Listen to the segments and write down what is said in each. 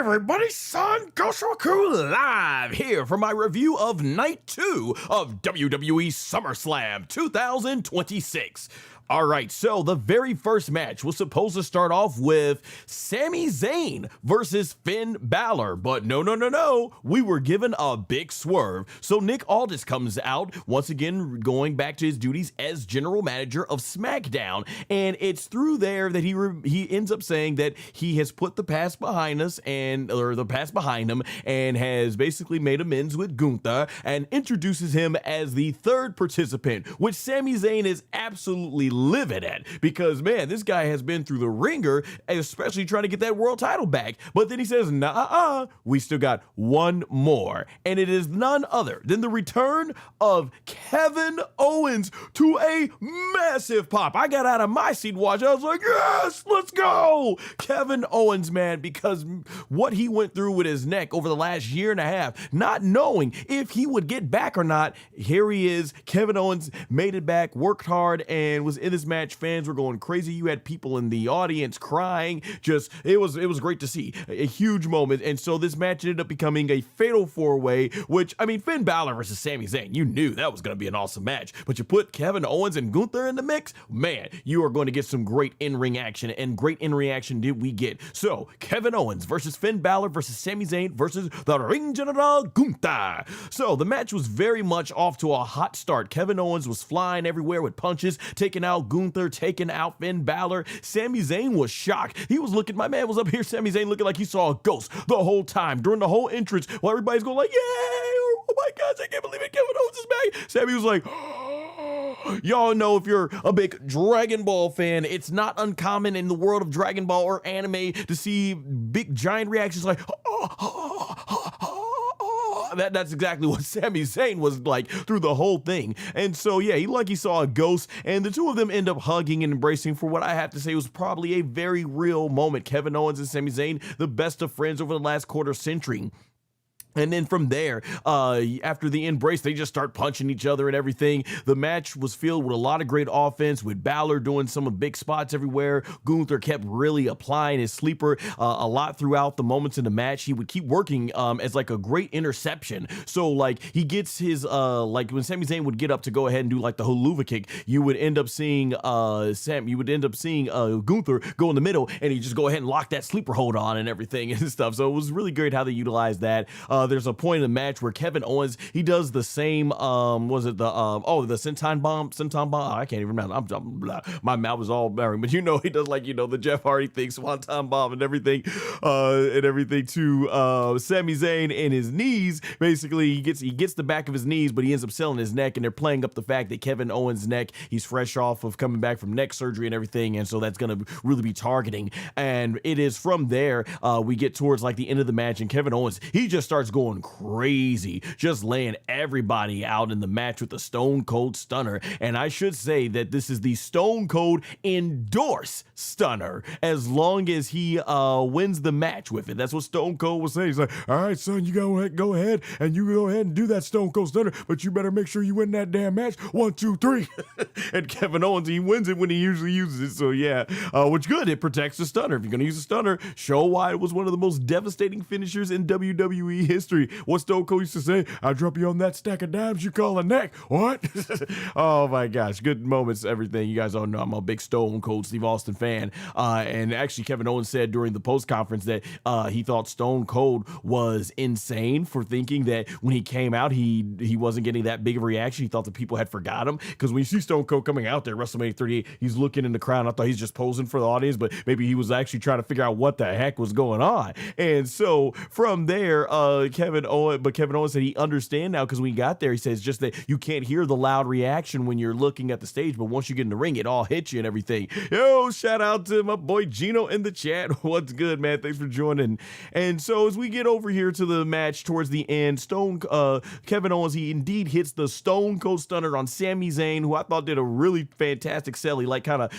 everybody, Son Goshoku live here for my review of Night 2 of WWE SummerSlam 2026. Alright, so the very first match was supposed to start off with Sami Zayn versus Finn Bálor, but no, we were given a big swerve. So Nick Aldis comes out, once again going back to his duties as general manager of SmackDown, and it's through there that he ends up saying that he has put the past behind us, or the past behind him, and has basically made amends with Gunther, and introduces him as the third participant, which Sami Zayn is absolutely livid at, because man, this guy has been through the ringer, especially trying to get that world title back. But then he says, nah, we still got one more, and it is none other than the return of Kevin Owens to a massive pop. I got out of my seat watching. I was like, yes, let's go, Kevin Owens, man, because what he went through with his neck over the last year and a half, not knowing if he would get back or not. Here he is. Kevin Owens made it back, worked hard, and was in this match. Fans were going crazy. You had people in the audience crying. It was great to see. A huge moment. And so this match ended up becoming a fatal four-way, which, I mean, Finn Bálor versus Sami Zayn, you knew that was going to be an awesome match. But you put Kevin Owens and Gunther in the mix, man, you are going to get some great in-ring action, and great in-ring action did we get. So Kevin Owens versus Finn Bálor versus Sami Zayn versus the Ring General Gunther. So the match was very much off to a hot start. Kevin Owens was flying everywhere with punches, taking out Gunther, taking out Finn Bálor. Sami Zayn was shocked. He was looking, my man was up here, Sami Zayn, looking like he saw a ghost the whole time during the whole entrance, while everybody's going like, yay, oh my gosh, I can't believe it, Kevin Owens is back. Sami was like, y'all know, if you're a big Dragon Ball fan, it's not uncommon in the world of Dragon Ball or anime to see big giant reactions like, that's exactly what Sami Zayn was like through the whole thing. And so yeah, he saw a ghost, and the two of them end up hugging and embracing for what I have to say was probably a very real moment. Kevin Owens and Sami Zayn, the best of friends over the last quarter century. And then from there, after the embrace, they just start punching each other and everything. The match was filled with a lot of great offense, with Bálor doing some of big spots everywhere. Gunther kept really applying his sleeper a lot throughout the moments in the match. He would keep working as like a great interception. So like he gets his, like when Sami Zayn would get up to go ahead and do like the haluva kick, you would end up seeing Gunther go in the middle, and he just go ahead and lock that sleeper hold on and everything and stuff. So it was really great how they utilized that. There's a point in the match where Kevin Owens, he does the same, the senton bomb, I can't even remember, my mouth is all bearing, but he does the Jeff Hardy thing, swanton bomb and everything to Sami Zayn in his knees. Basically, he gets the back of his knees, but he ends up selling his neck, and they're playing up the fact that Kevin Owens' neck, he's fresh off of coming back from neck surgery and everything, and so that's going to really be targeting. And it is from there, we get towards like the end of the match, and Kevin Owens, he just starts going crazy, just laying everybody out in the match with the Stone Cold Stunner. And I should say that this is the Stone Cold endorsed Stunner, as long as he wins the match with it. That's what Stone Cold was saying. He's like, all right, son, you go ahead and do that Stone Cold Stunner, but you better make sure you win that damn match. 1, 2, 3. And Kevin Owens, he wins it when he usually uses it. So yeah, which good, it protects the Stunner. If you're gonna use a Stunner, show why it was one of the most devastating finishers in WWE history. What Stone Cold used to say, I'll drop you on that stack of dimes you call a neck. What? Oh my gosh, good moments, everything. You guys all know I'm a big Stone Cold Steve Austin fan. And actually Kevin Owens said during the post conference that he thought Stone Cold was insane for thinking that when he came out, he wasn't getting that big of a reaction. He thought that people had forgot him, because when you see Stone Cold coming out there, WrestleMania 38, he's looking in the crowd. I thought he's just posing for the audience, but maybe he was actually trying to figure out what the heck was going on. And so from there, Kevin Owens said he understand now, because when he got there, he says just that you can't hear the loud reaction when you're looking at the stage, but once you get in the ring, it all hits you and everything. Yo, shout out to my boy Gino in the chat. What's good, man? Thanks for joining. And so as we get over here to the match towards the end, Kevin Owens, he indeed hits the Stone Cold Stunner on Sami Zayn, who I thought did a really fantastic sell. He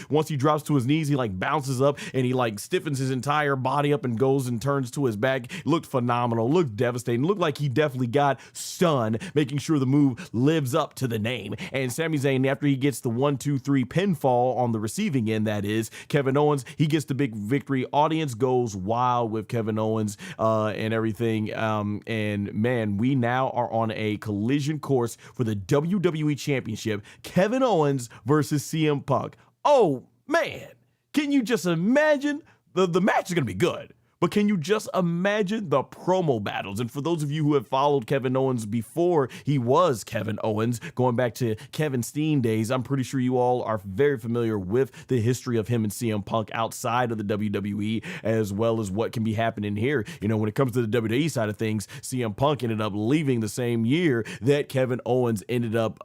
once he drops to his knees, he bounces up and he stiffens his entire body up and goes and turns to his back. Looked phenomenal, looked devastating. devastating. It looked like he definitely got stunned, making sure the move lives up to the name. And Sami Zayn, after he gets the 1-2-3 pinfall on the receiving end, that is, Kevin Owens, he gets the big victory. Audience goes wild with Kevin Owens and everything. And man, we now are on a collision course for the WWE Championship. Kevin Owens versus CM Punk. Oh, man. Can you just imagine? The match is going to be good. But can you just imagine the promo battles? And for those of you who have followed Kevin Owens before he was Kevin Owens, going back to Kevin Steen days, I'm pretty sure you all are very familiar with the history of him and CM Punk outside of the WWE, as well as what can be happening here. You know, when it comes to the WWE side of things, CM Punk ended up leaving the same year that Kevin Owens ended up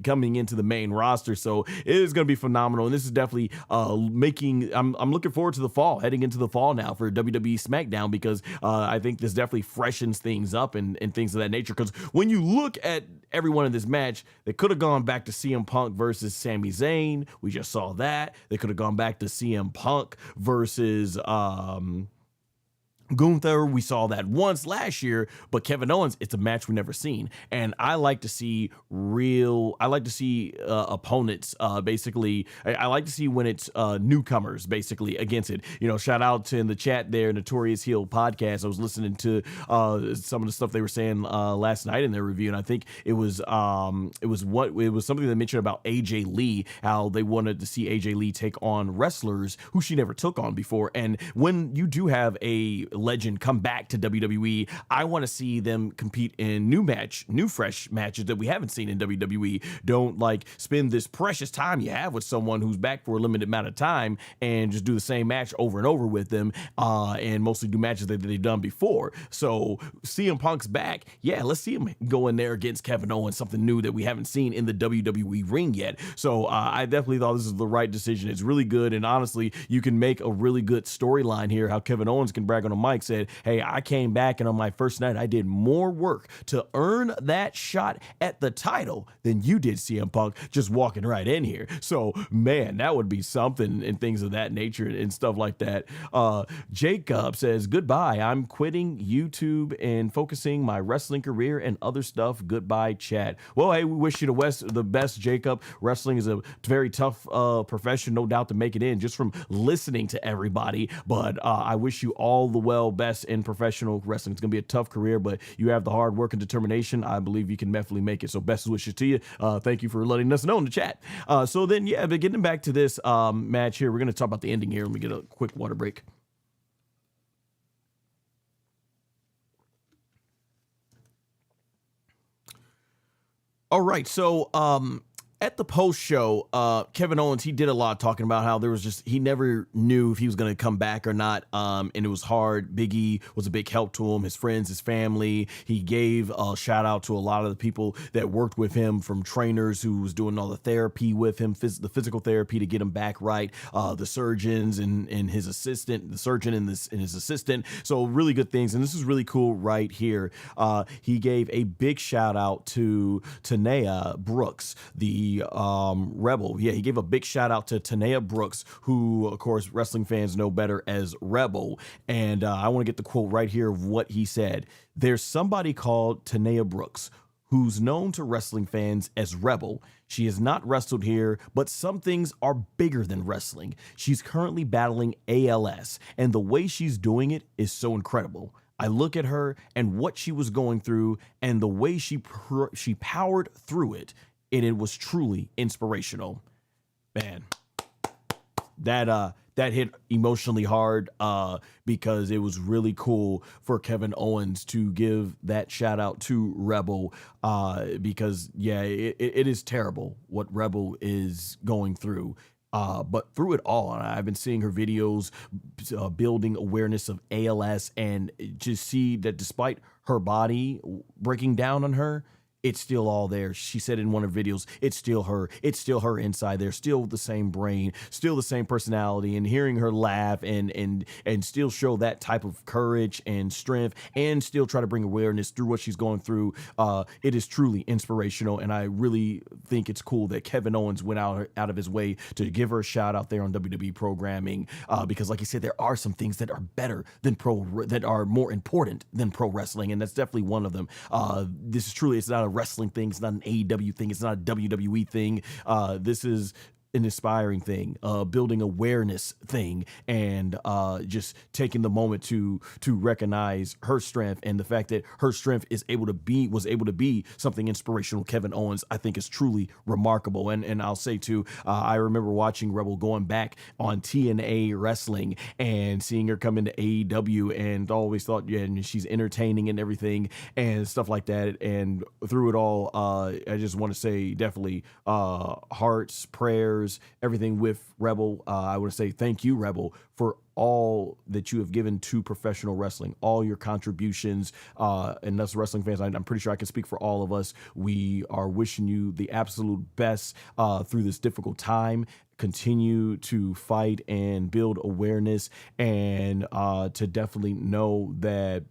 coming into the main roster. So it is going to be phenomenal. And this is definitely I'm looking forward to the fall, heading into the fall now for WWE SmackDown, because I think this definitely freshens things up and things of that nature. Because when you look at everyone in this match, they could have gone back to CM Punk versus Sami Zayn. We just saw that. They could have gone back to CM Punk versus Gunther. We saw that once last year, but Kevin Owens, it's a match we've never seen. And I like to see opponents, basically. I like to see when it's newcomers, basically, against it. You know, shout out to in the chat there, Notorious Heel Podcast. I was listening to some of the stuff they were saying last night in their review, and I think it was something they mentioned about AJ Lee, how they wanted to see AJ Lee take on wrestlers who she never took on before. And when you do have a legend come back to WWE, I want to see them compete in new fresh matches that we haven't seen in WWE. Don't like spend this precious time you have with someone who's back for a limited amount of time and just do the same match over and over with them, and mostly do matches that they've done before. So CM Punk's back. Yeah, let's see him go in there against Kevin Owens, something new that we haven't seen in the WWE ring yet. So I definitely thought this is the right decision. It's really good, and honestly, you can make a really good storyline here, how Kevin Owens can brag on a mic, said, hey, I came back and on my first night, I did more work to earn that shot at the title than you did, CM Punk, just walking right in here. So, man, that would be something, and things of that nature and stuff like that. Jacob says, goodbye. I'm quitting YouTube and focusing my wrestling career and other stuff. Goodbye, Chad. Well, hey, we wish you the best, Jacob. Wrestling is a very tough profession, no doubt, to make it in just from listening to everybody. But I wish you all the best in professional wrestling. It's going to be a tough career, but you have the hard work and determination. I believe you can definitely make it. So best wishes to you. Thank you for letting us know in the chat. So then, yeah, but getting back to this match here, we're going to talk about the ending here. Let me get a quick water break. All right, so at the post show, Kevin Owens, he did a lot talking about how he never knew if he was going to come back or not. And it was hard. Big E was a big help to him, his friends, his family. He gave a shout out to a lot of the people that worked with him, from trainers who was doing all the therapy with him, the physical therapy to get him back right. The surgeons and his assistant, the surgeon and his assistant. So really good things. And this is really cool right here. He gave a big shout out to Tanea Brooks, the Rebel. Yeah, he gave a big shout out to Tanea Brooks, who, of course, wrestling fans know better as Rebel. And I want to get the quote right here of what he said. There's somebody called Tanea Brooks who's known to wrestling fans as Rebel. She has not wrestled here, but some things are bigger than wrestling. She's currently battling ALS, and the way she's doing it is so incredible. I look at her and what she was going through and the way she powered through it, and it was truly inspirational. Man, that hit emotionally hard, because it was really cool for Kevin Owens to give that shout out to Rebel, because yeah, it is terrible what Rebel is going through. But through it all, and I've been seeing her videos building awareness of ALS, and to see that despite her body breaking down on her, it's still all there. She said in one of her videos, it's still her. It's still her inside there. Still the same brain, still the same personality. And hearing her laugh and still show that type of courage and strength, and still try to bring awareness through what she's going through, it is truly inspirational. And I really think it's cool that Kevin Owens went out of his way to give her a shout out there on WWE programming, because, like you said, there are some things that are better than that are more important than pro wrestling, and that's definitely one of them. This is truly, it's not a wrestling thing, it's not an AEW thing, it's not a WWE thing. This is an inspiring thing, building awareness thing, and just taking the moment to recognize her strength, and the fact that her strength was able to be something inspirational. Kevin Owens, I think, is truly remarkable. And I'll say too, I remember watching Rebel going back on TNA wrestling and seeing her come into AEW, and always thought, yeah, and she's entertaining and everything and stuff like that. And through it all, I just want to say definitely hearts, prayers, everything with Rebel. I want to say thank you, Rebel, for all that you have given to professional wrestling, all your contributions, and us wrestling fans, I'm pretty sure I can speak for all of us. We are wishing you the absolute best through this difficult time. Continue to fight and build awareness, and to definitely know that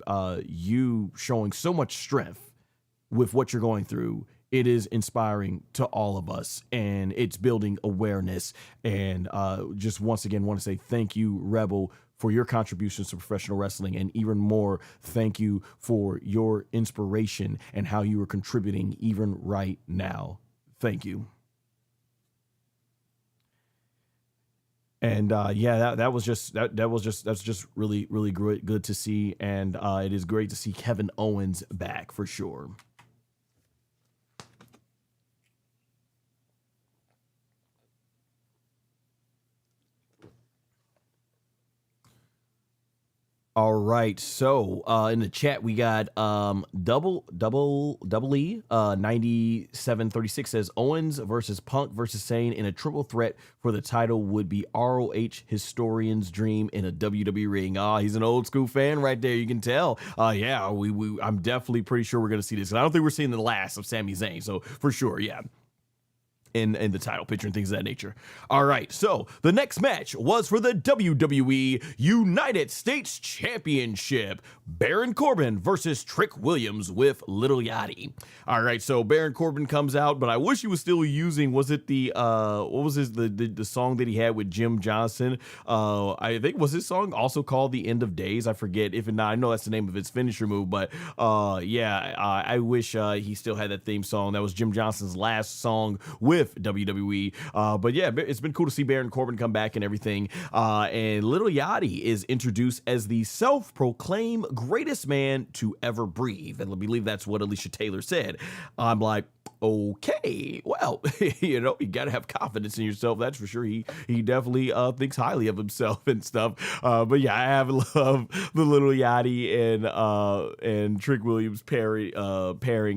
you showing so much strength with what you're going through, it is inspiring to all of us, and it's building awareness. And just once again want to say thank you, Rebel, for your contributions to professional wrestling, and even more, thank you for your inspiration and how you are contributing even right now. Thank you. And yeah, that's just really, really great, good to see. And it is great to see Kevin Owens back for sure. All right, so in the chat we got double E 9736 says Owens versus Punk versus Zayn in a triple threat for the title would be ROH historian's dream in a WWE ring. He's an old school fan right there. You can tell. Yeah, I'm definitely pretty sure we're gonna see this. And I don't think we're seeing the last of Sami Zayn. So for sure, yeah. In the title picture and things of that nature. All right, so the next match was for the WWE United States Championship. Baron Corbin versus Trick Williams with Little Yachty. All right, so Baron Corbin comes out, but I wish he was still using, was it the, what was the song that he had with Jim Johnson? I think, was his song also called The End of Days? I forget. If not, I know that's the name of his finisher move, but yeah, I wish he still had that theme song. That was Jim Johnson's last song with WWE. But yeah, it's been cool to see Baron Corbin come back and everything. And Little Yachty is introduced as the self-proclaimed greatest man to ever breathe. And I believe that's what Alicia Taylor said. I'm like, okay, well, you know, you gotta have confidence in yourself, that's for sure. He definitely thinks highly of himself and stuff. But yeah, I have loved the Little Yachty and Trick Williams pairing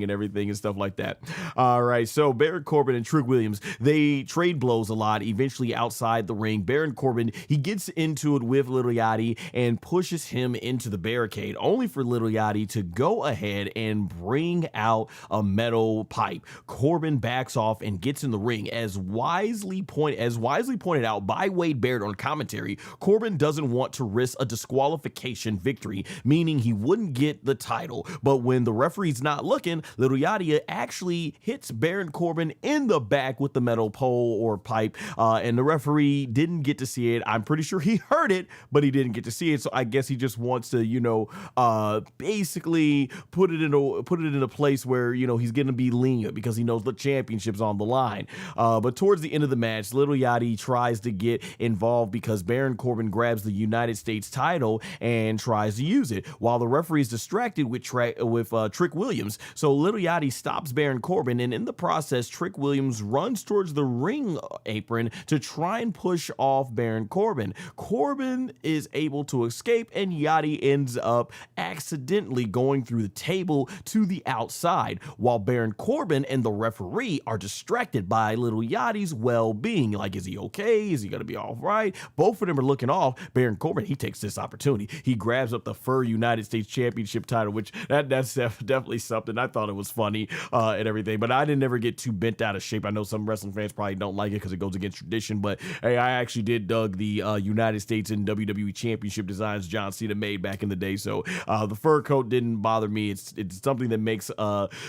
and everything and stuff like that. All right, so Baron Corbin and Trick Williams, they trade blows a lot. Eventually outside the ring, Baron Corbin, he gets into it with Little Yachty and pushes him into the barricade, only for Little Yachty to go ahead and bring out a metal pipe. Corbin backs off and gets in the ring. As wisely pointed out by Wade Barrett on commentary, Corbin doesn't want to risk a disqualification victory, meaning he wouldn't get the title. But when the referee's not looking, Little Yachty actually hits Baron Corbin in the back with the metal pole or pipe, and the referee didn't get to see it. I'm pretty sure he heard it, but he didn't get to see it. So I guess he just wants to, you know, basically put it in a place where, you know, he's gonna be lenient because he knows the championship's on the line. But towards the end of the match, Little Yachty tries to get involved because Baron Corbin grabs the United States title and tries to use it while the referee is distracted with Trick Williams. So Little Yachty stops Baron Corbin, and in the process, Trick Williams runs towards the ring apron to try and push off Baron Corbin. Corbin is able to escape, and Yachty ends up accidentally going through the table to the outside, while Baron Corbin and the referee are distracted by little Yachty's well-being. Like, is he okay? Is he going to be all right? Both of them are looking off. Baron Corbin, he takes this opportunity. He grabs up the Fur United States Championship title, which that's definitely something. I thought it was funny and everything, but I didn't ever get too bent out of shape. I know some wrestling fans probably don't like it because it goes against tradition, but hey, I actually did dug the United States and WWE Championship designs John Cena made back in the day, so the fur coat didn't bother me. It's something that makes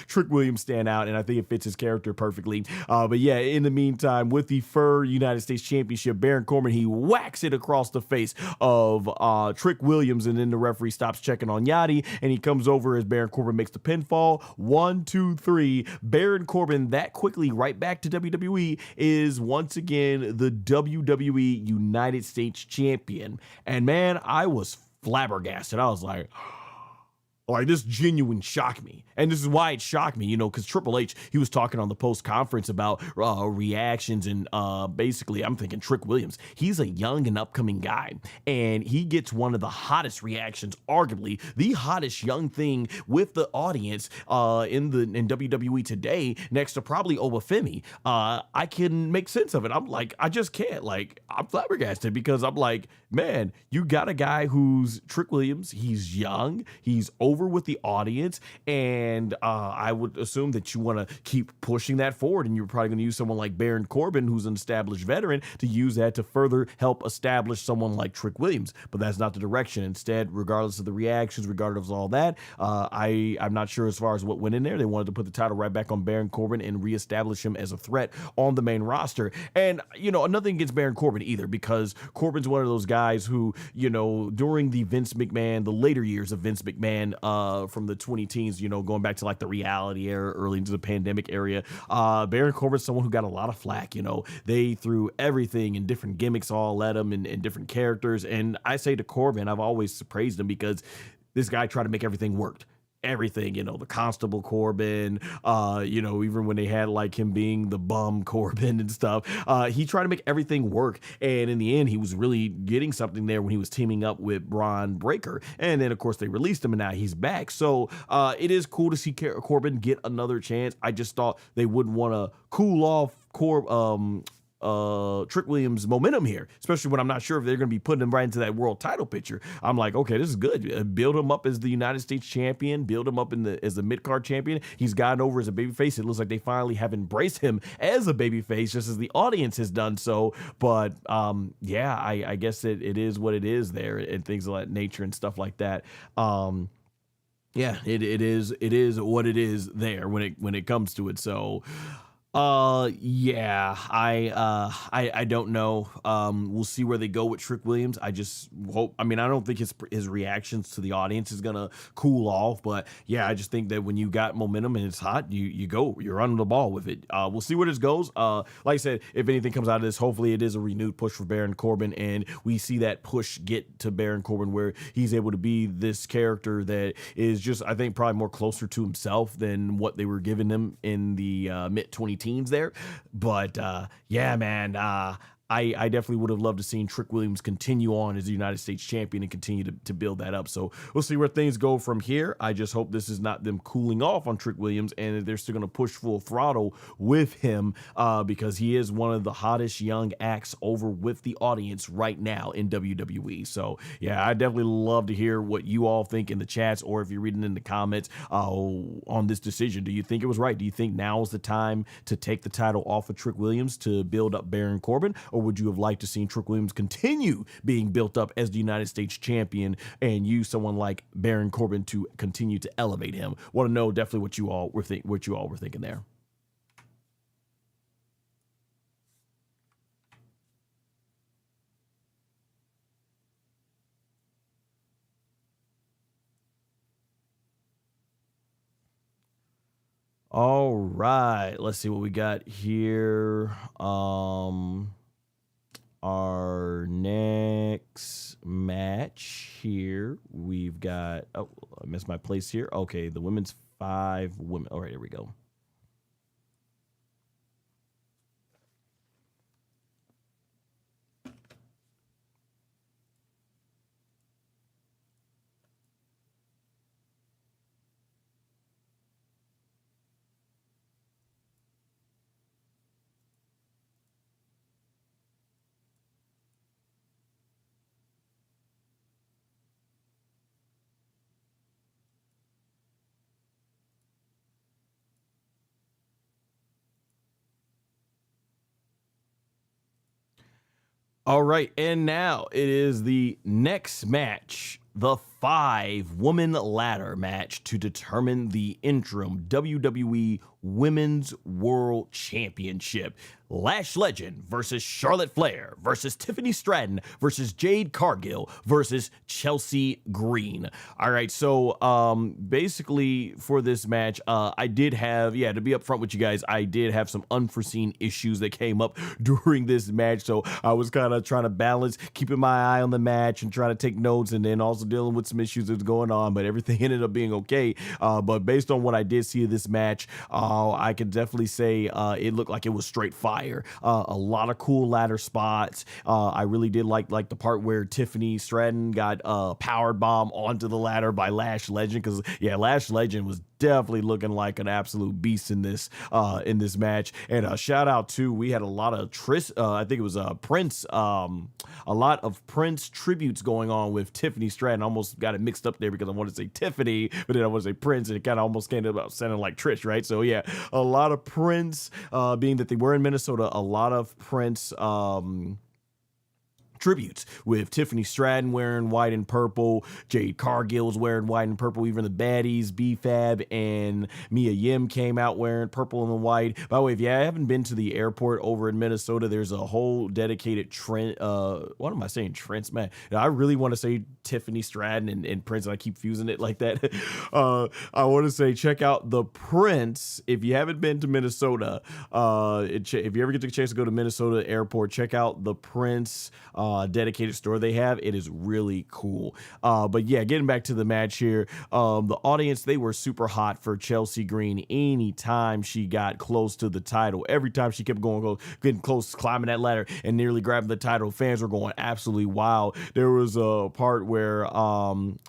Trick Williams stand out, and I think it fits his character perfectly. But yeah, in the meantime, with the Fur United States Championship, Baron Corbin, he whacks it across the face of Trick Williams, and then the referee stops checking on Yachty, and he comes over as Baron Corbin makes the pinfall. 1, 2, 3. Baron Corbin, that quickly right back to WWE, is once again the WWE United States Champion. And man, I was flabbergasted. I was like, this genuine shocked me. And this is why it shocked me, because Triple H, he was talking on the post-conference about reactions, and basically, I'm thinking Trick Williams, he's a young and upcoming guy, and he gets one of the hottest reactions, arguably the hottest young thing with the audience in WWE today, next to probably Obafemi. I can make sense of it. I'm like, I just can't. I'm flabbergasted because I'm like, man, you got a guy who's Trick Williams, he's young, he's over with the audience, and I would assume that you want to keep pushing that forward, and you're probably going to use someone like Baron Corbin, who's an established veteran, to use that to further help establish someone like Trick Williams. But that's not the direction. Instead, regardless of the reactions, regardless of all that, I'm not sure as far as what went in there. They wanted to put the title right back on Baron Corbin and reestablish him as a threat on the main roster. And nothing against Baron Corbin either, because Corbin's one of those guys who, during the later years of Vince McMahon, from the 2010s, going back to like the reality era, early into the pandemic area, Baron Corbin's someone who got a lot of flack. They threw everything and different gimmicks all at him, and different characters. And I say to Corbin, I've always praised him because this guy tried to make everything work. Everything, the Constable Corbin, even when they had like him being the bum Corbin and stuff, he tried to make everything work. And in the end, he was really getting something there when he was teaming up with Braun Breaker. And then, of course, they released him, and now he's back. So it is cool to see Corbin get another chance. I just thought they wouldn't want to cool off Trick Williams' momentum here, especially when I'm not sure if they're going to be putting him right into that world title picture. I'm like, okay, this is good. Build him up as the United States champion, build him up as the mid-card champion. He's gotten over as a babyface. It looks like they finally have embraced him as a babyface, just as the audience has done so. But yeah, I guess it is what it is there, and things of that nature and stuff like that. Yeah, it is what it is there when it comes to it. So yeah, I don't know. We'll see where they go with Trick Williams. I just hope, I don't think his reactions to the audience is gonna cool off, but yeah, I just think that when you got momentum and it's hot, you're running the ball with it. We'll see where this goes. Like I said, if anything comes out of this, hopefully it is a renewed push for Baron Corbin, and we see that push get to Baron Corbin where he's able to be this character that is just, I think, probably more closer to himself than what they were giving him in the mid-2010s there. But yeah, man, I definitely would have loved to seen Trick Williams continue on as the United States champion and continue to build that up. So we'll see where things go from here. I just hope this is not them cooling off on Trick Williams, and they're still going to push full throttle with him because he is one of the hottest young acts over with the audience right now in WWE. So yeah, I definitely love to hear what you all think in the chats, or if you're reading in the comments on this decision. Do you think it was right? Do you think now is the time to take the title off of Trick Williams to build up Baron Corbin, or would you have liked to see Trick Williams continue being built up as the United States champion and use someone like Baron Corbin to continue to elevate him? Want to know definitely what you all were thinking there. All right, let's see what we got here. Our next match here, we've got, oh, I missed my place here. Okay, the women's 5 women. All right, here we go. All right, and now it is the next match, the 5-woman ladder match to determine the interim WWE Women's World Championship. Lash Legend versus Charlotte Flair versus Tiffany Stratton versus Jade Cargill versus Chelsea Green. All right, so basically for this match, I did have, to be upfront with you guys, I did have some unforeseen issues that came up during this match. So I was kind of trying to balance, keeping my eye on the match and trying to take notes, and then also dealing with some issues that's going on, but everything ended up being okay. But based on what I did see of this match, I can definitely say it looked like it was straight fire. A lot of cool ladder spots. I really did like the part where Tiffany Stratton got powered bomb onto the ladder by Lash Legend, because Lash Legend was definitely looking like an absolute beast in this match. And shout out to, we had a lot of I think it was Prince, a lot of Prince tributes going on with Tiffany Stratton. Almost got it mixed up there because I wanted to say Tiffany, but then I want to say Prince, and it kind of almost came about sounding like Trish, right? So yeah, a lot of Prince, being that they were in Minnesota, a lot of Prince tributes, with Tiffany Stratton wearing white and purple, Jade Cargill was wearing white and purple, even the baddies, B-Fab and Mia Yim came out wearing purple and white. By the way, if you haven't been to the airport over in Minnesota, there's a whole dedicated what am I saying? Trent, man. I really want to say Tiffany Stratton and Prince, and I keep fusing it like that. I want to say check out the Prince. If you haven't been to Minnesota, if you ever get the chance to go to Minnesota airport, check out the Prince dedicated store they have. It is really cool. But yeah, getting back to the match here, the audience, they were super hot for Chelsea Green anytime she got close to the title. Every time she kept getting close, climbing that ladder and nearly grabbing the title, fans were going absolutely wild. There was a part where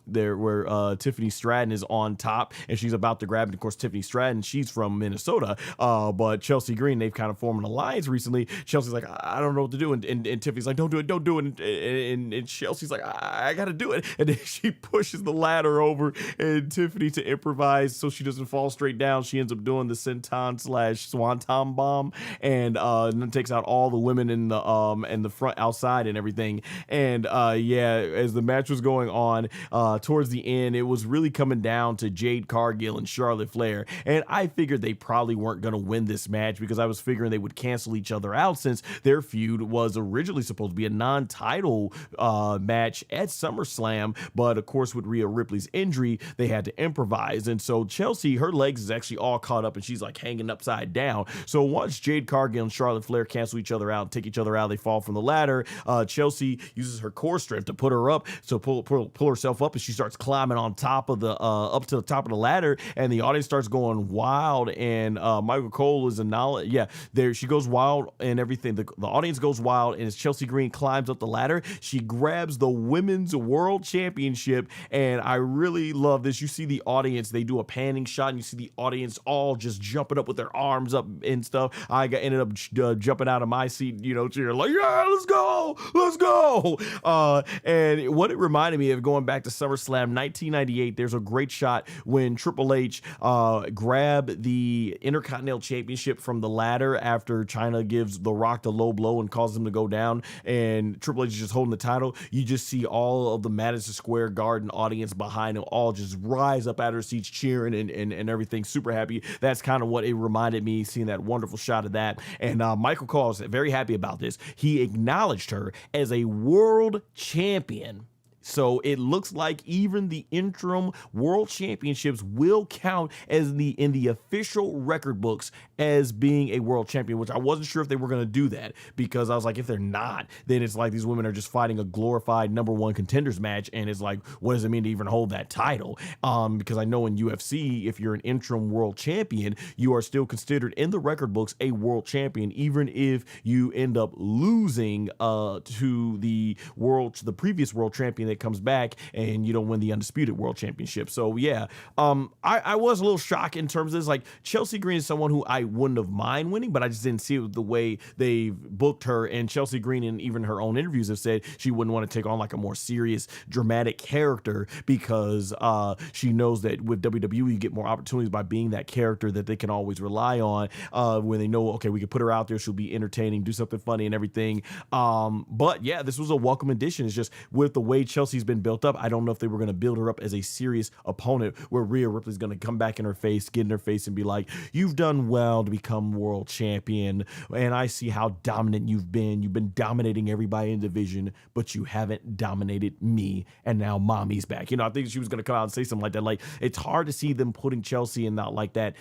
Tiffany Stratton is on top and she's about to grab it. Of course, Tiffany Stratton, she's from Minnesota, but Chelsea Green, they've kind of formed an alliance recently. Chelsea's like, I don't know what to do, and Tiffany's like, don't do it, and Chelsea's like, I gotta do it, and then she pushes the ladder over, and Tiffany, to improvise so she doesn't fall straight down, she ends up doing the senton/swanton bomb, and then takes out all the women in the front outside and everything. And as the match was going on, towards the end, it was really coming down to Jade Cargill and Charlotte Flair, and I figured they probably weren't gonna win this match, because I was figuring they would cancel each other out, since their feud was originally supposed to be a non-title match at SummerSlam, but of course with Rhea Ripley's injury, they had to improvise. And so Chelsea, her legs is actually all caught up and she's like hanging upside down. So once Jade Cargill and Charlotte Flair cancel each other out, take each other out, they fall from the ladder. Chelsea uses her core strength to put her up, so pull herself up, and she starts climbing on top of the up to the top of the ladder, and the audience starts going wild. And Michael Cole is there she goes wild and everything. The audience goes wild, and as Chelsea Green climbs up the ladder, she grabs the Women's World Championship. And I really love this. You see the audience, they do a panning shot, and you see the audience all just jumping up with their arms up and stuff. I ended up jumping out of my seat, cheering like, yeah, let's go. And what it reminded me of, going back to SummerSlam 1998, there's a great shot when Triple H grabbed the Intercontinental Championship from the ladder after Chyna gives The Rock the low blow and causes him to go down, and Triple H is just holding the title. You just see all of the Madison Square Garden audience behind him all just rise up out of their seats cheering and everything, super happy. That's kind of what it reminded me, seeing that wonderful shot of that. And Michael Cole is very happy about this. He acknowledged her as a world champion. So it looks like even the interim world championships will count as in the official record books as being a world champion, which I wasn't sure if they were going to do that, because I was like, if they're not, then it's like these women are just fighting a glorified number one contenders match, and it's like, what does it mean to even hold that title? Because I know in UFC, if you're an interim world champion, you are still considered in the record books a world champion, even if you end up losing to the previous world champion that comes back and you don't win the Undisputed World Championship. So yeah, I was a little shocked in terms of this. Like, Chelsea Green is someone who I wouldn't have mind winning, but I just didn't see it the way they've booked her. And Chelsea Green, in even her own interviews, have said she wouldn't want to take on like a more serious, dramatic character because she knows that with WWE you get more opportunities by being that character that they can always rely on when they know, okay, we can put her out there, she'll be entertaining, do something funny and everything. But yeah, this was a welcome addition. It's just with the way Chelsea's been built up, I don't know if they were going to build her up as a serious opponent where Rhea Ripley's going to come back in her face, get in her face and be like, you've done well to become world champion, and I see how dominant you've been. You've been dominating everybody in the division, but you haven't dominated me, and now mommy's back. You know, I think she was going to come out and say something like that. Like, it's hard to see them putting Chelsea in that, like that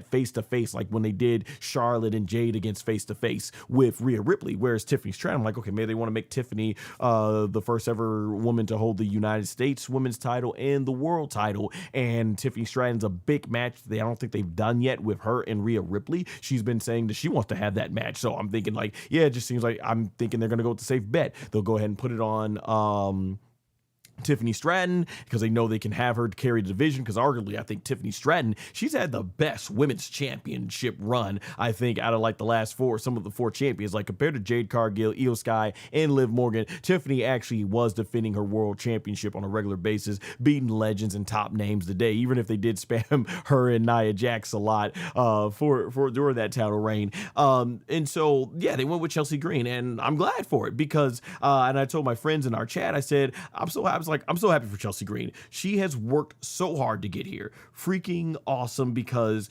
face-to-face, like when they did Charlotte and Jade against face-to-face with Rhea Ripley, whereas Tiffany Stratton, I'm like, okay, maybe they want to make Tiffany the first ever woman to hold the United States women's title and the world title, and Tiffany Stratton's a big match I don't think they've done yet with her and Rhea Ripley. She's been saying that she wants to have that match, so I'm thinking like, yeah, it just seems like I'm thinking they're going to go with the safe bet. They'll go ahead and put it on Tiffany Stratton because they know they can have her carry the division, because arguably I think Tiffany Stratton, she's had the best women's championship run, I think, out of like the last some of the four champions. Like, compared to Jade Cargill, Io Sky, and Liv Morgan, Tiffany actually was defending her world championship on a regular basis, beating legends and top names today, even if they did spam her and Nia Jax a lot for during that title reign. And so yeah, they went with Chelsea Green, and I'm glad for it because and I told my friends in our chat, I said, I'm so happy for Chelsea Green. She has worked so hard to get here. Freaking awesome, because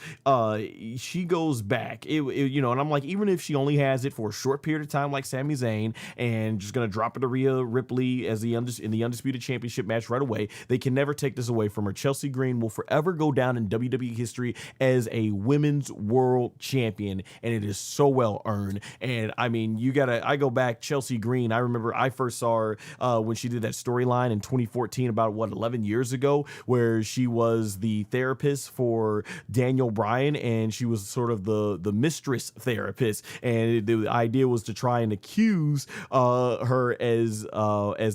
she goes back. You know, and I'm like, even if she only has it for a short period of time like Sami Zayn and just going to drop it to Rhea Ripley as in the Undisputed Championship match right away, they can never take this away from her. Chelsea Green will forever go down in WWE history as a women's world champion, and it is so well earned. And I mean, I go back, Chelsea Green, I remember I first saw her when she did that storyline in 2014, about 11 years ago, where she was the therapist for Daniel Bryan, and she was sort of the mistress therapist, and the idea was to try and accuse her as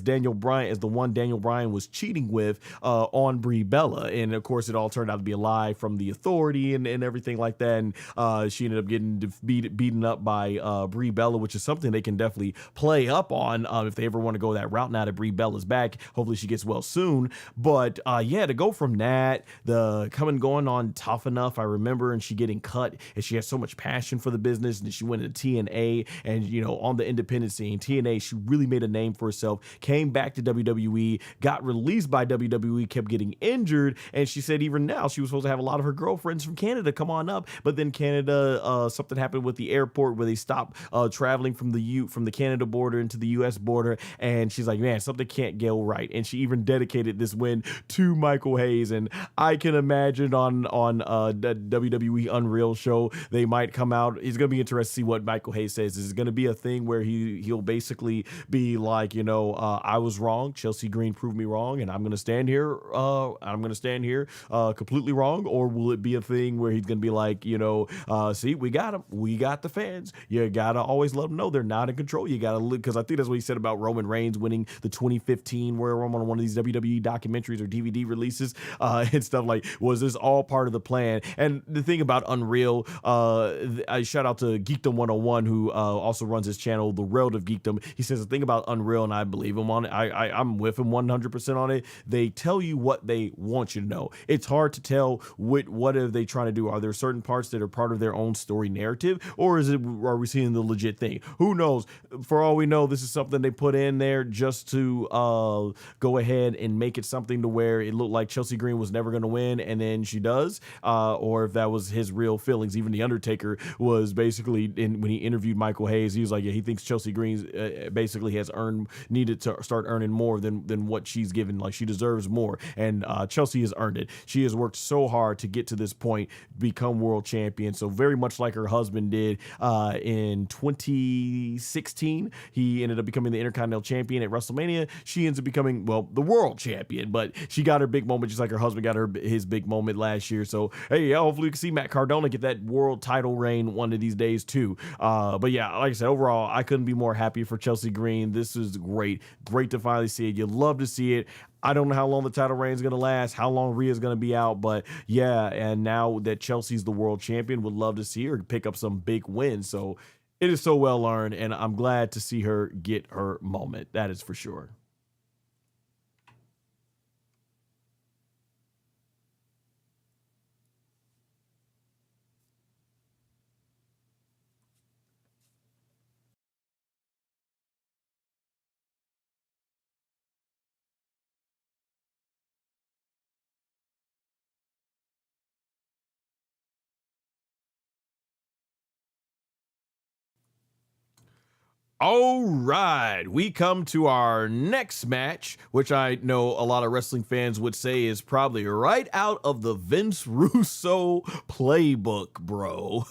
Daniel Bryan, as the one Daniel Bryan was cheating with on Brie Bella. And of course it all turned out to be a lie from the Authority and everything like that, and she ended up getting beaten up by Brie Bella, which is something they can definitely play up on if they ever want to go that route now that Brie Bella's back. Hopefully she gets well soon. But yeah, to go from that, the going on Tough Enough, I remember, and she getting cut, and she has so much passion for the business, and she went into TNA, and you know, on the independent scene, TNA, she really made a name for herself, came back to WWE, got released by WWE, kept getting injured, and she said even now she was supposed to have a lot of her girlfriends from Canada come on up, but then Canada, something happened with the airport where they stopped traveling from the Canada border into the US border, and she's like, man, something can't go right. And she even dedicated this win to Michael Hayes, and I can imagine on the WWE Unreal show they might come out. It's gonna be interesting to see what Michael Hayes says. Is it gonna be a thing where he'll basically be like, you know, I was wrong, Chelsea Green proved me wrong, and I'm gonna stand here completely wrong? Or will it be a thing where he's gonna be like, you know, see, we got him, we got the fans, you gotta always let them know they're not in control. You gotta look, because I think that's what he said about Roman Reigns winning the 2015 Royal Rumble on one of these WWE documentaries or DVD releases and stuff. Like, was this all part of the plan? And the thing about Unreal, I shout out to Geekdom 101, who also runs his channel, The World of Geekdom. He says the thing about Unreal, and I believe him on it, I'm with him 100% on it, they tell you what they want you to know. It's hard to tell what are they trying to do. Are there certain parts that are part of their own story narrative, or are we seeing the legit thing? Who knows? For all we know, this is something they put in there just to go ahead and make it something to where it looked like Chelsea Green was never going to win, and then she does, or if that was his real feelings. Even The Undertaker was basically, when he interviewed Michael Hayes, he was like, yeah, he thinks Chelsea Green basically has needed to start earning more than what she's given. Like, she deserves more, and Chelsea has earned it. She has worked so hard to get to this point, become world champion. So very much like her husband did in 2016, he ended up becoming the Intercontinental Champion at WrestleMania. She ends up becoming becoming, well, the world champion, but she got her big moment just like her husband got his big moment last year. So, hey, yeah, hopefully we can see Matt Cardona get that world title reign one of these days too. But yeah, like I said, overall, I couldn't be more happy for Chelsea Green. This is great. Great to finally see it. You love to see it. I don't know how long the title reign is going to last, how long Rhea's going to be out, but yeah, and now that Chelsea's the world champion, would love to see her pick up some big wins. So it is so well earned, and I'm glad to see her get her moment. That is for sure. All right, we come to our next match, which I know a lot of wrestling fans would say is probably right out of the Vince Russo playbook, bro.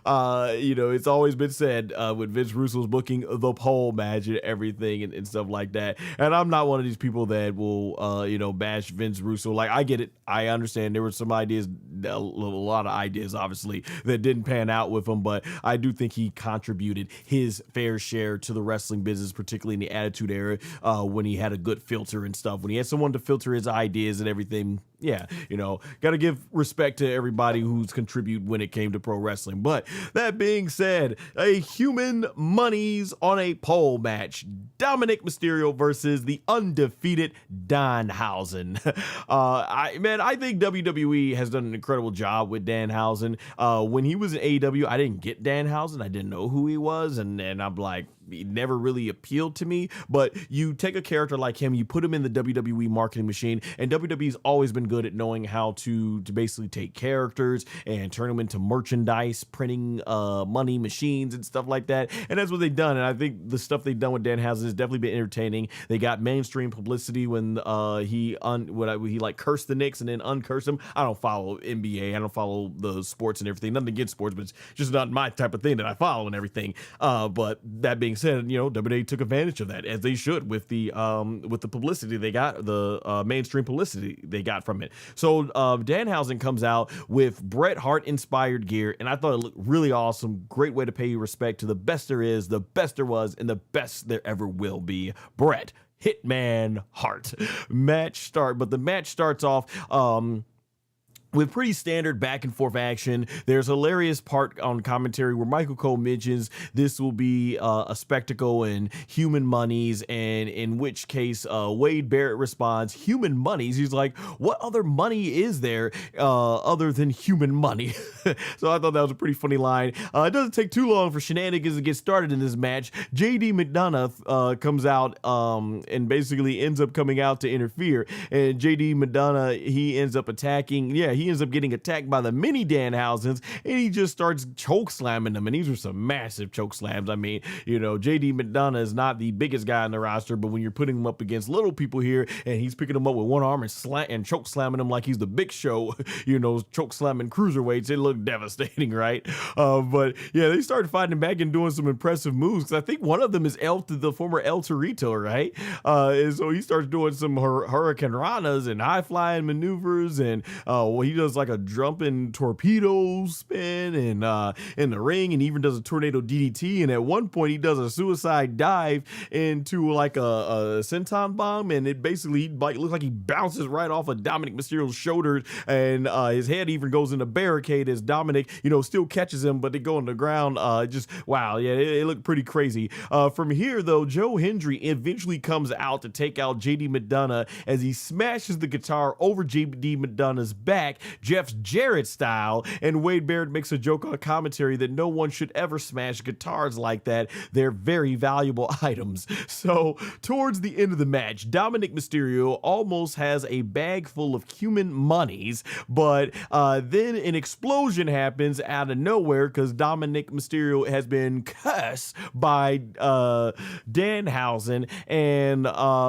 It's always been said when Vince Russo's booking the pole match and everything and stuff like that. And I'm not one of these people that will, bash Vince Russo. Like, I get it. I understand there were some ideas, a lot of ideas, obviously, that didn't pan out with him, but I do think he contributed his fair share to the wrestling business, particularly in the Attitude Era, when he had a good filter and stuff, when he had someone to filter his ideas and everything. Yeah, got to give respect to everybody who's contributed when it came to pro wrestling. But that being said, a Human Monies on a pole match. Dominik Mysterio versus the undefeated Danhausen. I think WWE has done an incredible job with Danhausen. When he was in AEW, I didn't get Danhausen. I didn't know who he was. And I'm like, he never really appealed to me. But you take a character like him, you put him in the WWE marketing machine, and WWE's always been good at knowing how to basically take characters and turn them into merchandise, printing money machines and stuff like that. And that's what they've done. And I think the stuff they've done with Danhausen has definitely been entertaining. They got mainstream publicity when he like cursed the Knicks and then uncursed them. I don't follow NBA. I don't follow the sports and everything. Nothing against sports, but it's just not my type of thing that I follow and everything. But that being said, WWE took advantage of that, as they should, with the publicity they got, the mainstream publicity they got from it. So Danhausen comes out with Bret Hart inspired gear, and I thought it looked really awesome. Great way to pay respect to the best there is, the best there was, and the best there ever will be. Bret Hitman Hart. But the match starts off with pretty standard back and forth action. There's a hilarious part on commentary where Michael Cole mentions this will be a spectacle and Human Monies, and in which case Wade Barrett responds, Human Monies? He's like, what other money is there other than human money? So I thought that was a pretty funny line. It doesn't take too long for shenanigans to get started in this match. JD McDonough comes out and basically ends up coming out to interfere, and JD McDonough, he ends up attacking. He ends up getting attacked by the mini Danhausens, and he just starts choke slamming them. And these are some massive choke slams. I mean, JD McDonough is not the biggest guy on the roster, but when you're putting him up against little people here, and he's picking them up with one arm and choke slamming them like he's the Big Show, choke slamming cruiserweights, it looked devastating, right? But yeah, they started fighting back and doing some impressive moves, because I think one of them is the former El Torito, right? And so he starts doing some Hurricane Ranas and high flying maneuvers, and he does like a jumping torpedo spin and in the ring, and even does a tornado DDT. And at one point he does a suicide dive into like a senton bomb, and it basically looks like he bounces right off of Dominik Mysterio's shoulders, and his head even goes in a barricade as Dominik still catches him, but they go on the ground. Just wow, yeah, it looked pretty crazy. From here though, Joe Hendry eventually comes out to take out JD McDonough as he smashes the guitar over JD McDonough's back, Jeff Jarrett style, and Wade Barrett makes a joke on commentary that no one should ever smash guitars like that. They're very valuable items. So towards the end of the match, Dominik Mysterio almost has a bag full of human monies, but then an explosion happens out of nowhere because Dominik Mysterio has been cursed by Danhausen, and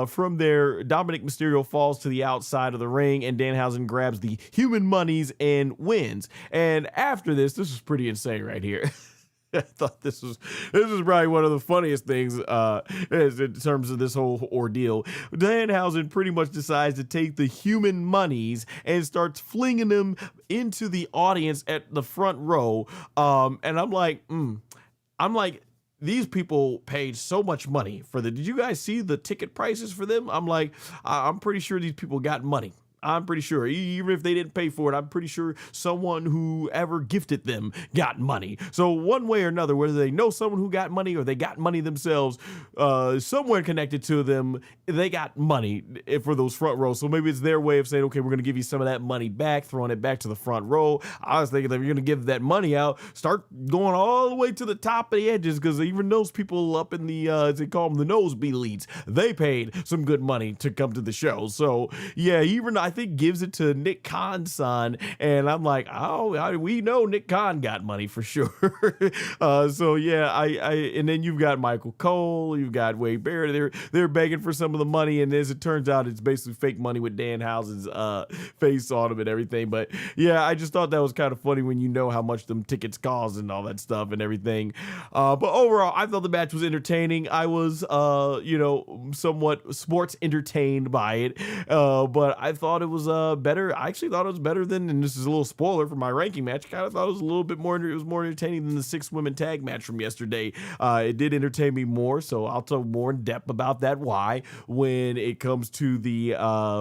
from there Dominik Mysterio falls to the outside of the ring, and Danhausen grabs the human monies and wins. And after this is pretty insane right here. I thought this was probably one of the funniest things in terms of this whole ordeal. Danhausen pretty much decides to take the Human Monies and starts flinging them into the audience at the front row. And I'm like, these people paid so much money for the. Did you guys see the ticket prices for them? I'm like, I'm pretty sure these people got money. I'm pretty sure, even if they didn't pay for it, I'm pretty sure someone who ever gifted them got money. So one way or another, whether they know someone who got money or they got money themselves, somewhere connected to them, they got money for those front rows. So maybe it's their way of saying, okay, we're going to give you some of that money back, throwing it back to the front row. I was thinking that if you're going to give that money out, start going all the way to the top of the edges, because even those people up in the, as they call them, the nosebleeds, they paid some good money to come to the show. So yeah, even I think gives it to Nick Khan's son, and I'm like, oh, we know Nick Khan got money for sure. So yeah, I and then you've got Michael Cole, you've got Wade Barrett. They're begging for some of the money, and as it turns out, it's basically fake money with Danhausen's face on them and everything. But yeah, I just thought that was kind of funny when you know how much them tickets cost and all that stuff and everything. But overall, I thought the match was entertaining. I was somewhat sports entertained by it, but I thought it was better. I actually thought it was better than, and this is a little spoiler for my ranking match, I kind of thought it was a little bit more, it was more entertaining than the 6-women tag match from yesterday. It did entertain me more, so I'll talk more in depth about that why when it comes to the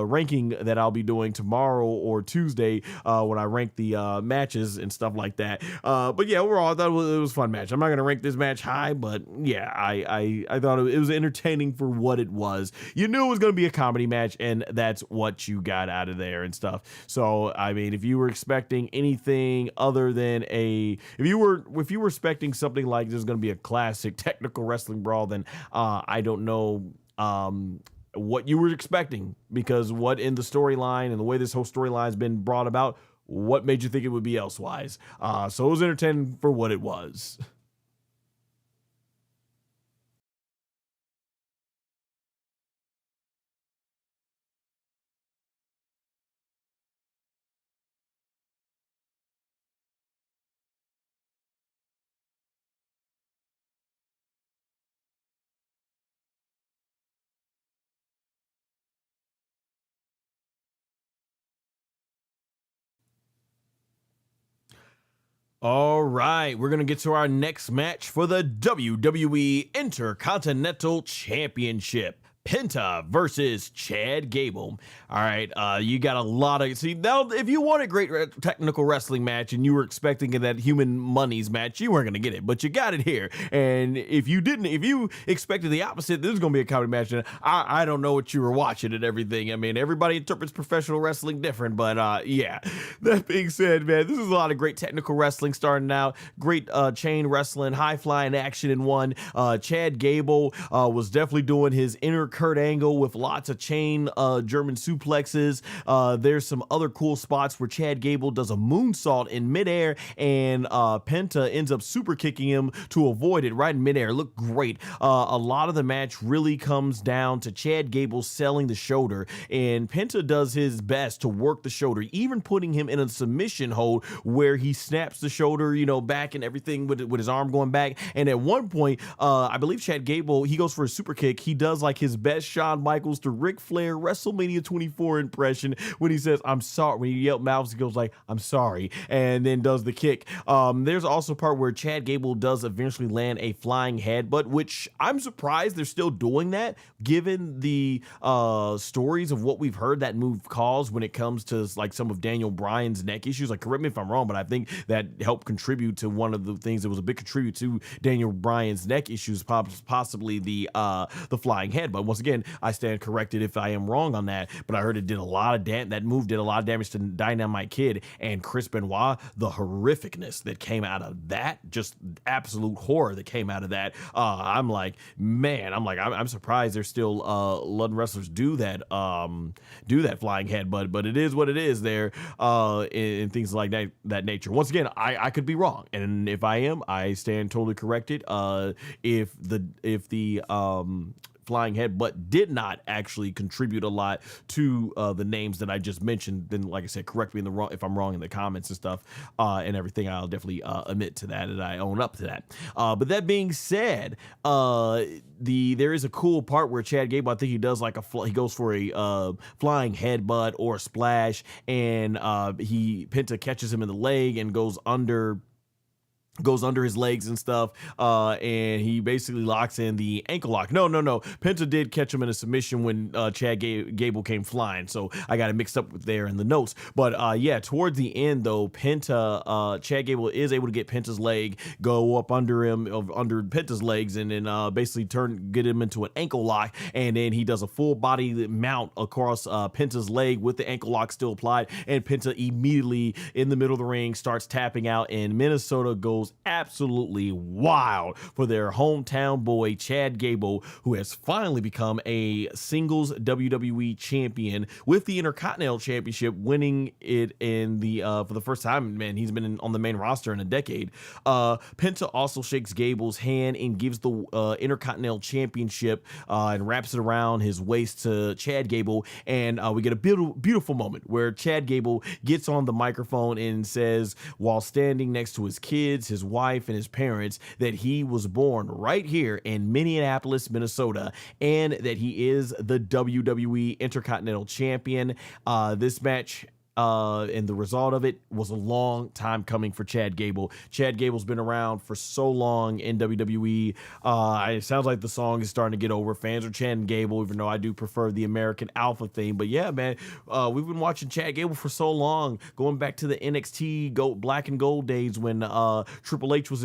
ranking that I'll be doing tomorrow or Tuesday when I rank the matches and stuff like that. But yeah, overall, I thought it was a fun match. I'm not going to rank this match high, but yeah, I thought it was entertaining for what it was. You knew it was going to be a comedy match, and that's what you got out of there and stuff. So I mean, if you were expecting anything other than if you were expecting something like this is going to be a classic technical wrestling brawl, then I don't know what you were expecting, because what in the storyline and the way this whole storyline has been brought about, what made you think it would be elsewise? So it was entertaining for what it was. All right, we're going to get to our next match for the WWE Intercontinental Championship. Penta versus Chad Gable. All right, you got a lot of, see, now if you want a great technical wrestling match and you were expecting that Human Monies match, you weren't going to get it, but you got it here. And if you expected the opposite, this is going to be a comedy match, and I don't know what you were watching and everything. I mean, everybody interprets professional wrestling different, but yeah. That being said, man, this is a lot of great technical wrestling starting out. Great chain wrestling, high flying action in one. Chad Gable was definitely doing his inner Kurt Angle with lots of chain German suplexes. There's some other cool spots where Chad Gable does a moonsault in midair, and Penta ends up super kicking him to avoid it right in midair. Looked great. A lot of the match really comes down to Chad Gable selling the shoulder, and Penta does his best to work the shoulder, even putting him in a submission hold where he snaps the shoulder, back and everything with his arm going back. And at one point, I believe Chad Gable, he goes for a super kick. He does like his best Shawn Michaels to Ric Flair WrestleMania 24 impression when he says, "I'm sorry." When he yells mouths, he goes like, "I'm sorry," and then does the kick. There's also a part where Chad Gable does eventually land a flying headbutt, which I'm surprised they're still doing that, given the stories of what we've heard that move caused when it comes to like some of Daniel Bryan's neck issues. Like, correct me if I'm wrong, but I think that helped contribute to one of the things that was a big contribute to Daniel Bryan's neck issues, possibly the flying headbutt. Once again, I stand corrected if I am wrong on that, but I heard it did a lot of that move did a lot of damage to Dynamite Kid and Chris Benoit. The horrificness that came out of that, just absolute horror that came out of that. I'm like, man, I'm surprised there's still London wrestlers do that flying headbutt, but it is what it is there, in things like that nature. Once again, I could be wrong, and if I am, I stand totally corrected. If the flying headbutt did not actually contribute a lot to the names that I just mentioned, then like I said, correct me if I'm wrong in the comments and stuff and everything. I'll definitely admit to that and I own up to that. But that being said, there is a cool part where Chad Gable, I think he does like he goes for a flying headbutt or splash, and Penta catches him in the leg and goes under his legs and stuff, and he basically locks in the ankle lock. No. Penta did catch him in a submission when Chad Gable came flying, so I got it mixed up there in the notes. But yeah, towards the end though, Chad Gable is able to get Penta's leg, go up under Penta's legs, and then basically get him into an ankle lock, and then he does a full body mount across Penta's leg with the ankle lock still applied, and Penta immediately in the middle of the ring starts tapping out, and Minnesota goes absolutely wild for their hometown boy Chad Gable, who has finally become a singles WWE champion with the Intercontinental Championship, winning it in the for the first time. Man, he's been on the main roster in a decade. Penta also shakes Gable's hand and gives the Intercontinental Championship and wraps it around his waist to Chad Gable, and we get a beautiful moment where Chad Gable gets on the microphone and says, while standing next to his kids, his wife, and his parents, that he was born right here in Minneapolis, Minnesota, and that he is the WWE Intercontinental Champion. This match and the result of it was a long time coming for Chad Gable. Chad Gable's been around for so long in WWE. It sounds like the song is starting to get over. Fans are chanting Gable, even though I do prefer the American Alpha theme. But yeah, man, we've been watching Chad Gable for so long, going back to the NXT Black and Gold days when Triple H was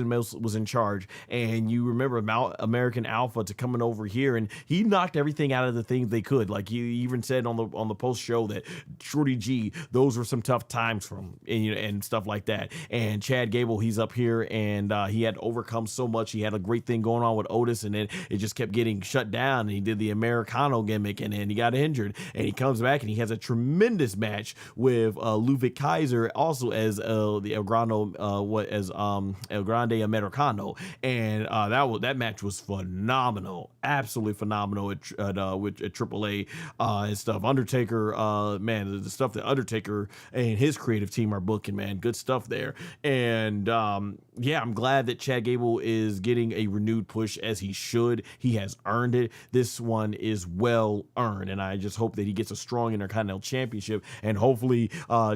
in charge. And you remember American Alpha to coming over here, and he knocked everything out of the things they could. Like he even said on the post show that Shorty G, those were some tough times for him, and stuff like that. And Chad Gable, he's up here, and he had to overcome so much. He had a great thing going on with Otis, and then it just kept getting shut down. And he did the Americano gimmick, and then he got injured. And he comes back, and he has a tremendous match with Ludwig Kaiser, also as the El Grande Americano. And that match was phenomenal, absolutely phenomenal with AAA and stuff. Undertaker, man, the stuff that Undertaker and his creative team are booking, man, good stuff there. And yeah, I'm glad that Chad Gable is getting a renewed push, as he should. He has earned it. This one is well earned, and I just hope that he gets a strong Intercontinental Championship, and hopefully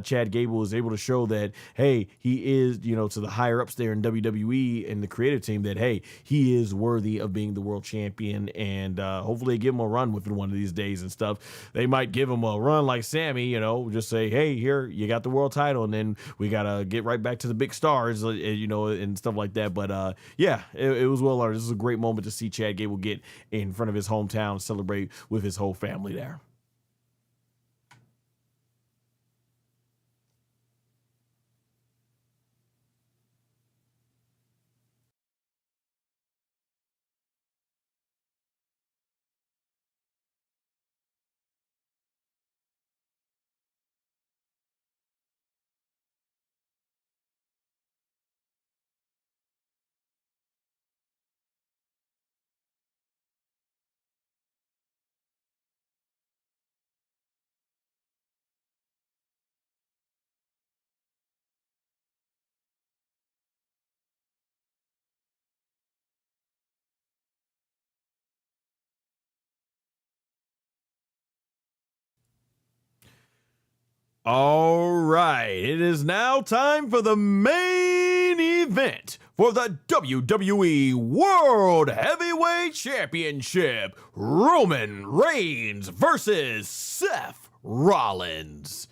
Chad Gable is able to show that, hey, he is, to the higher ups there in WWE and the creative team, that hey, he is worthy of being the world champion. And hopefully they give him a run with it one of these days and stuff. They might give him a run like Sami, just say, hey, here, you got the world title, and then we gotta get right back to the big stars, and stuff like that. But yeah, it was well earned. This is a great moment to see Chad Gable get in front of his hometown and celebrate with his whole family there. All right, it is now time for the main event for the WWE World Heavyweight Championship. Roman Reigns versus Seth Rollins.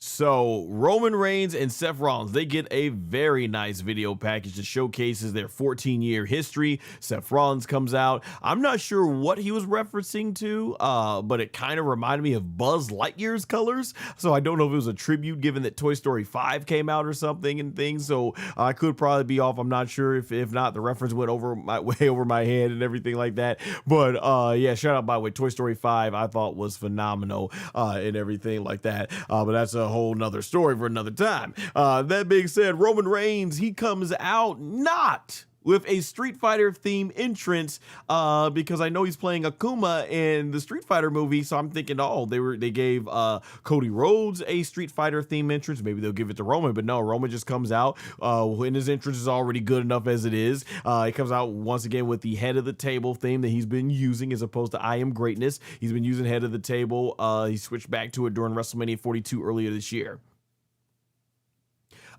So Roman Reigns and Seth Rollins, they get a very nice video package that showcases their 14-year history. Seth Rollins comes out. I'm not sure what he was referencing to, but it kind of reminded me of Buzz Lightyear's colors. So I don't know if it was a tribute, given that Toy Story 5 came out or something and things. So I could probably be off. I'm not sure. If not, the reference went way over my head and everything like that. But yeah, shout out, by the way, Toy Story 5 I thought was phenomenal and everything like that. But that's a whole nother story for another time. That being said, Roman Reigns, he comes out not with a Street Fighter theme entrance, because I know he's playing Akuma in the Street Fighter movie, so I'm thinking, oh, they gave Cody Rhodes a Street Fighter theme entrance. Maybe they'll give it to Roman, but no, Roman just comes out when his entrance is already good enough as it is. He comes out once again with the head of the table theme that he's been using as opposed to I Am Greatness. He's been using head of the table. He switched back to it during WrestleMania 42 earlier this year.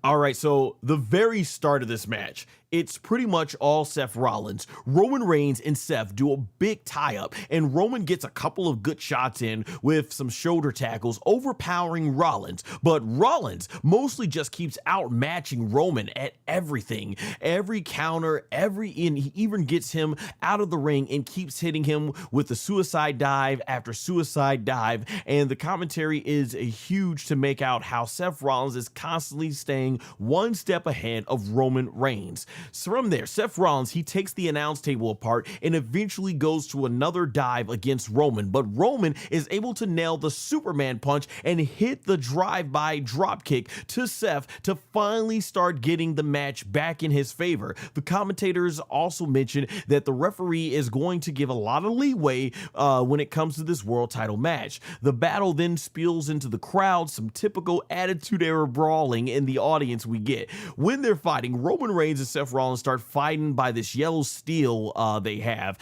All right, so the very start of this match, it's pretty much all Seth Rollins. Roman Reigns and Seth do a big tie-up, and Roman gets a couple of good shots in with some shoulder tackles, overpowering Rollins. But Rollins mostly just keeps outmatching Roman at everything. Every counter, he even gets him out of the ring and keeps hitting him with the suicide dive after suicide dive. And the commentary is huge to make out how Seth Rollins is constantly staying one step ahead of Roman Reigns. So from there, Seth Rollins, he takes the announce table apart and eventually goes to another dive against Roman, but Roman is able to nail the Superman punch and hit the drive-by dropkick to Seth to finally start getting the match back in his favor. The commentators also mentioned that the referee is going to give a lot of leeway when it comes to this world title match. The battle then spills into the crowd, some typical Attitude Era brawling in the audience we get. When they're fighting, Roman Reigns and Seth Rollins start fighting by this yellow steel they have,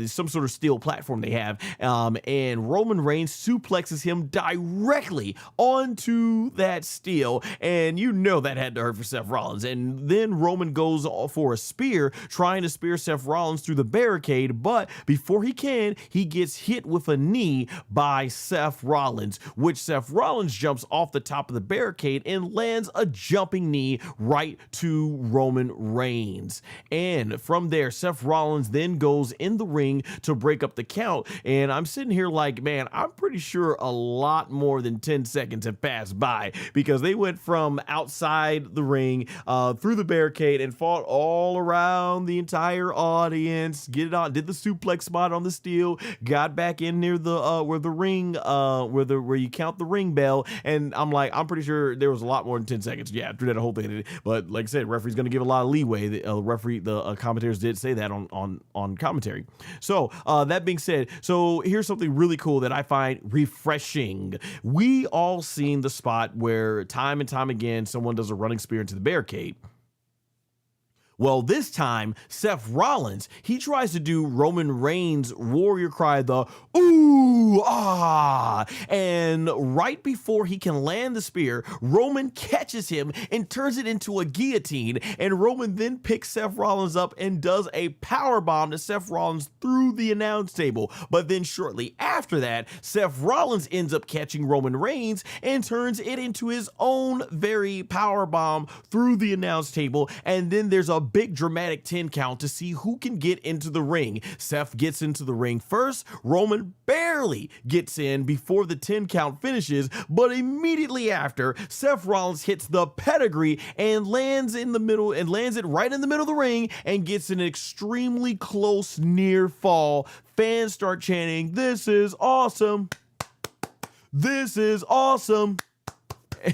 some sort of steel platform they have, and Roman Reigns suplexes him directly onto that steel, and you know that had to hurt for Seth Rollins. And then Roman goes for a spear, trying to spear Seth Rollins through the barricade, but before he can, he gets hit with a knee by Seth Rollins, which Seth Rollins jumps off the top of the barricade and lands a jumping knee right to Roman Reigns. And from there, Seth Rollins then goes in the ring to break up the count. And I'm sitting here like, man, I'm pretty sure a lot more than 10 seconds have passed by, because they went from outside the ring through the barricade and fought all around the entire audience, did the suplex spot on the steel, got back in near the where the ring where you count the ring bell, and I'm like, I'm pretty sure there was a lot more than 10 seconds. Yeah, through that whole thing. But like I said, referee's gonna give a lot of leeway. The commentators did say that on commentary. So that being said, so here's something really cool that I find refreshing. We all seen the spot where time and time again someone does a running spear into the barricade. Well, this time, Seth Rollins, he tries to do Roman Reigns' warrior cry, the ooh, ah, and right before he can land the spear, Roman catches him and turns it into a guillotine, and Roman then picks Seth Rollins up and does a power bomb to Seth Rollins through the announce table. But then shortly after that, Seth Rollins ends up catching Roman Reigns and turns it into his own very power bomb through the announce table, and then there's a big dramatic 10 count to see who can get into the ring. Seth gets into the ring first. Roman barely gets in before the 10 count finishes, but immediately after, Seth Rollins hits the pedigree and lands it right in the middle of the ring and gets an extremely close near fall. Fans start chanting, "This is awesome. This is awesome."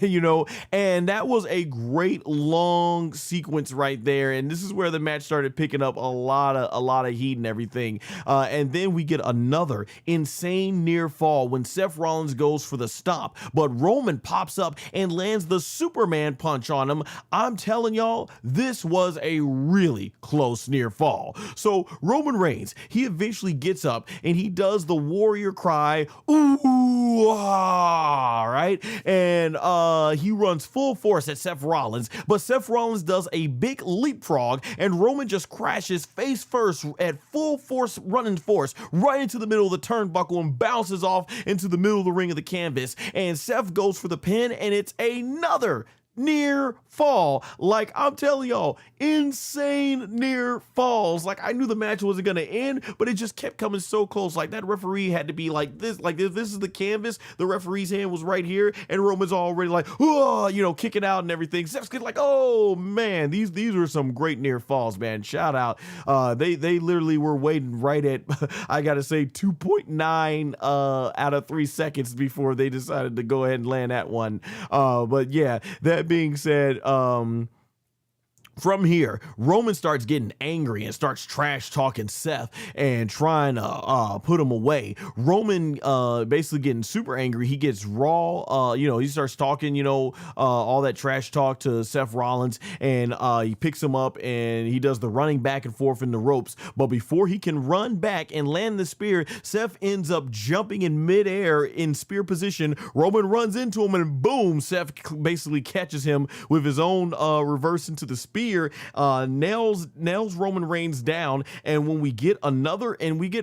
You know, and that was a great long sequence right there, and this is where the match started picking up a lot of heat and everything. And then we get another insane near fall when Seth Rollins goes for the stop, but Roman pops up and lands the Superman punch on him. I'm telling y'all, this was a really close near fall. So Roman Reigns, he eventually gets up and he does the warrior cry, ooh, ah, right? And he runs full force at Seth Rollins, but Seth Rollins does a big leapfrog, and Roman just crashes face first at full force, running force, right into the middle of the turnbuckle and bounces off into the middle of the ring of the canvas. And Seth goes for the pin, and it's another near fall. Like, I'm telling y'all, insane near falls. Like, I knew the match wasn't gonna end, but it just kept coming so close. Like, that referee had to be like this, if this is the canvas, the referee's hand was right here, and Roman's already like, oh, you know, kicking out and everything. Seth's like, oh man, these were some great near falls, man. Shout out. They literally were waiting right at I gotta say 2.9 out of 3 seconds before they decided to go ahead and land that one. But yeah, that being said, From here, Roman starts getting angry and starts trash talking Seth and trying to put him away. Roman basically getting super angry. He gets raw, he starts talking, all that trash talk to Seth Rollins, and he picks him up and he does the running back and forth in the ropes. But before he can run back and land the spear, Seth ends up jumping in midair in spear position. Roman runs into him and boom, Seth basically catches him with his own reverse into the spear. Nails Roman Reigns down, and when we get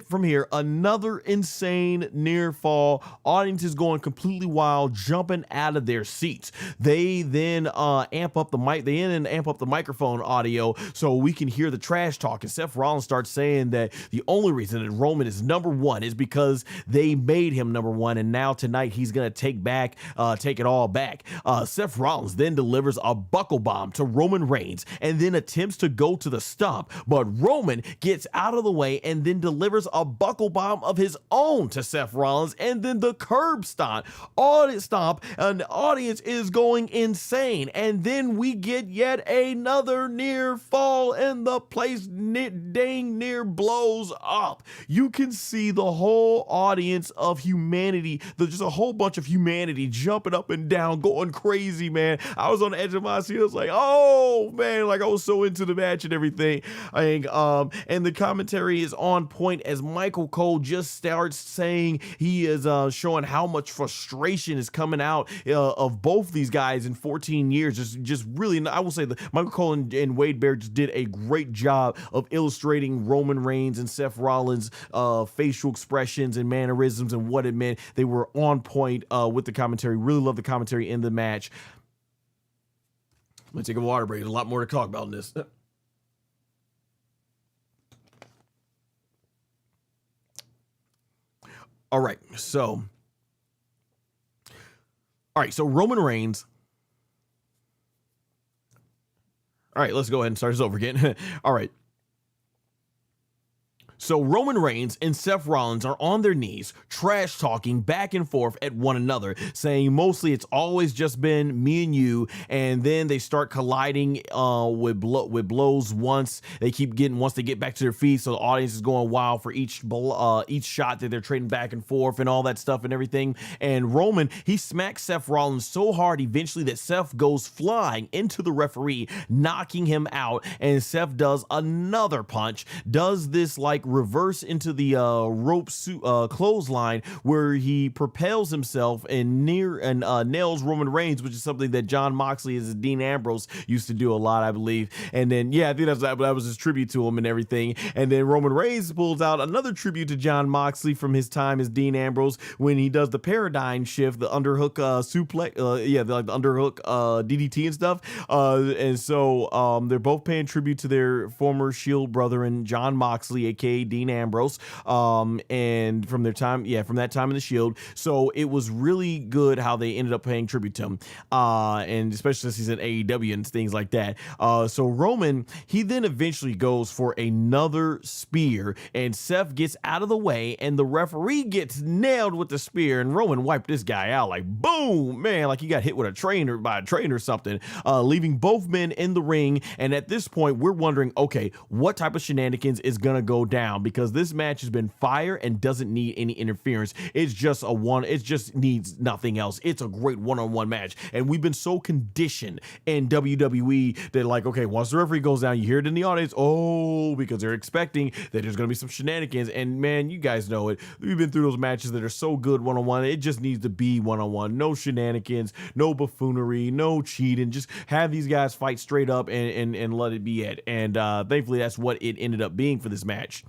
from here another insane near fall, audience is going completely wild, jumping out of their seats. They then amp up the microphone audio so we can hear the trash talk, and Seth Rollins starts saying that the only reason that Roman is number one is because they made him number one, and now tonight he's gonna take it all back. Seth Rollins then delivers a buckle bomb to Roman Reigns and then attempts to go to the stomp, but Roman gets out of the way and then delivers a buckle bomb of his own to Seth Rollins, and then the curb stomp, and the audience is going insane, and then we get yet another near fall, and the place dang near blows up. You can see the whole audience of humanity, just a whole bunch of humanity jumping up and down, going crazy, man. I was on the edge of my seat. I was like, oh man, like I was so into the match and everything. And the commentary is on point as Michael Cole just starts saying he is showing how much frustration is coming out of both these guys in 14 years. Just really, I will say that Michael Cole and Wade Barrett just did a great job of illustrating Roman Reigns and Seth Rollins' facial expressions and mannerisms and what it meant. They were on point with the commentary. Really love the commentary in the match. I'm gonna take a water break. There's a lot more to talk about in this. All right, so Roman Reigns. All right, let's go ahead and start this over again. All right. So Roman Reigns and Seth Rollins are on their knees, trash talking back and forth at one another, saying mostly it's always just been me and you, and then they start colliding with blows once they get back to their feet, so the audience is going wild for each shot that they're trading back and forth and all that stuff and everything. And Roman, he smacks Seth Rollins so hard eventually that Seth goes flying into the referee, knocking him out, and Seth does another punch, does this like reverse into the rope clothesline where he propels himself and nails Roman Reigns, which is something that John Moxley as Dean Ambrose used to do a lot, I believe. And then I think that was his tribute to him and everything. And then Roman Reigns pulls out another tribute to John Moxley from his time as Dean Ambrose when he does the paradigm shift, the underhook suplex, the underhook DDT and stuff. And so they're both paying tribute to their former Shield brother and John Moxley, aka Dean Ambrose, and from that time in the Shield. So it was really good how they ended up paying tribute to him, and especially since he's in AEW and things like that. So Roman, he then eventually goes for another spear, and Seth gets out of the way, and the referee gets nailed with the spear, and Roman wiped this guy out like boom, man, like he got hit with by a train or something, leaving both men in the ring. And at this point, we're wondering, okay, what type of shenanigans is gonna go down? Because this match has been fire and doesn't need any interference. It just needs nothing else. It's a great one-on-one match, and we've been so conditioned in WWE that, like, okay, once the referee goes down, you hear it in the audience, because they're expecting that there's gonna be some shenanigans. And man, you guys know it, we've been through those matches that are so good one-on-one. It just needs to be one-on-one, no shenanigans, no buffoonery, no cheating. Just have these guys fight straight up and let it be it. And thankfully that's what it ended up being for this match.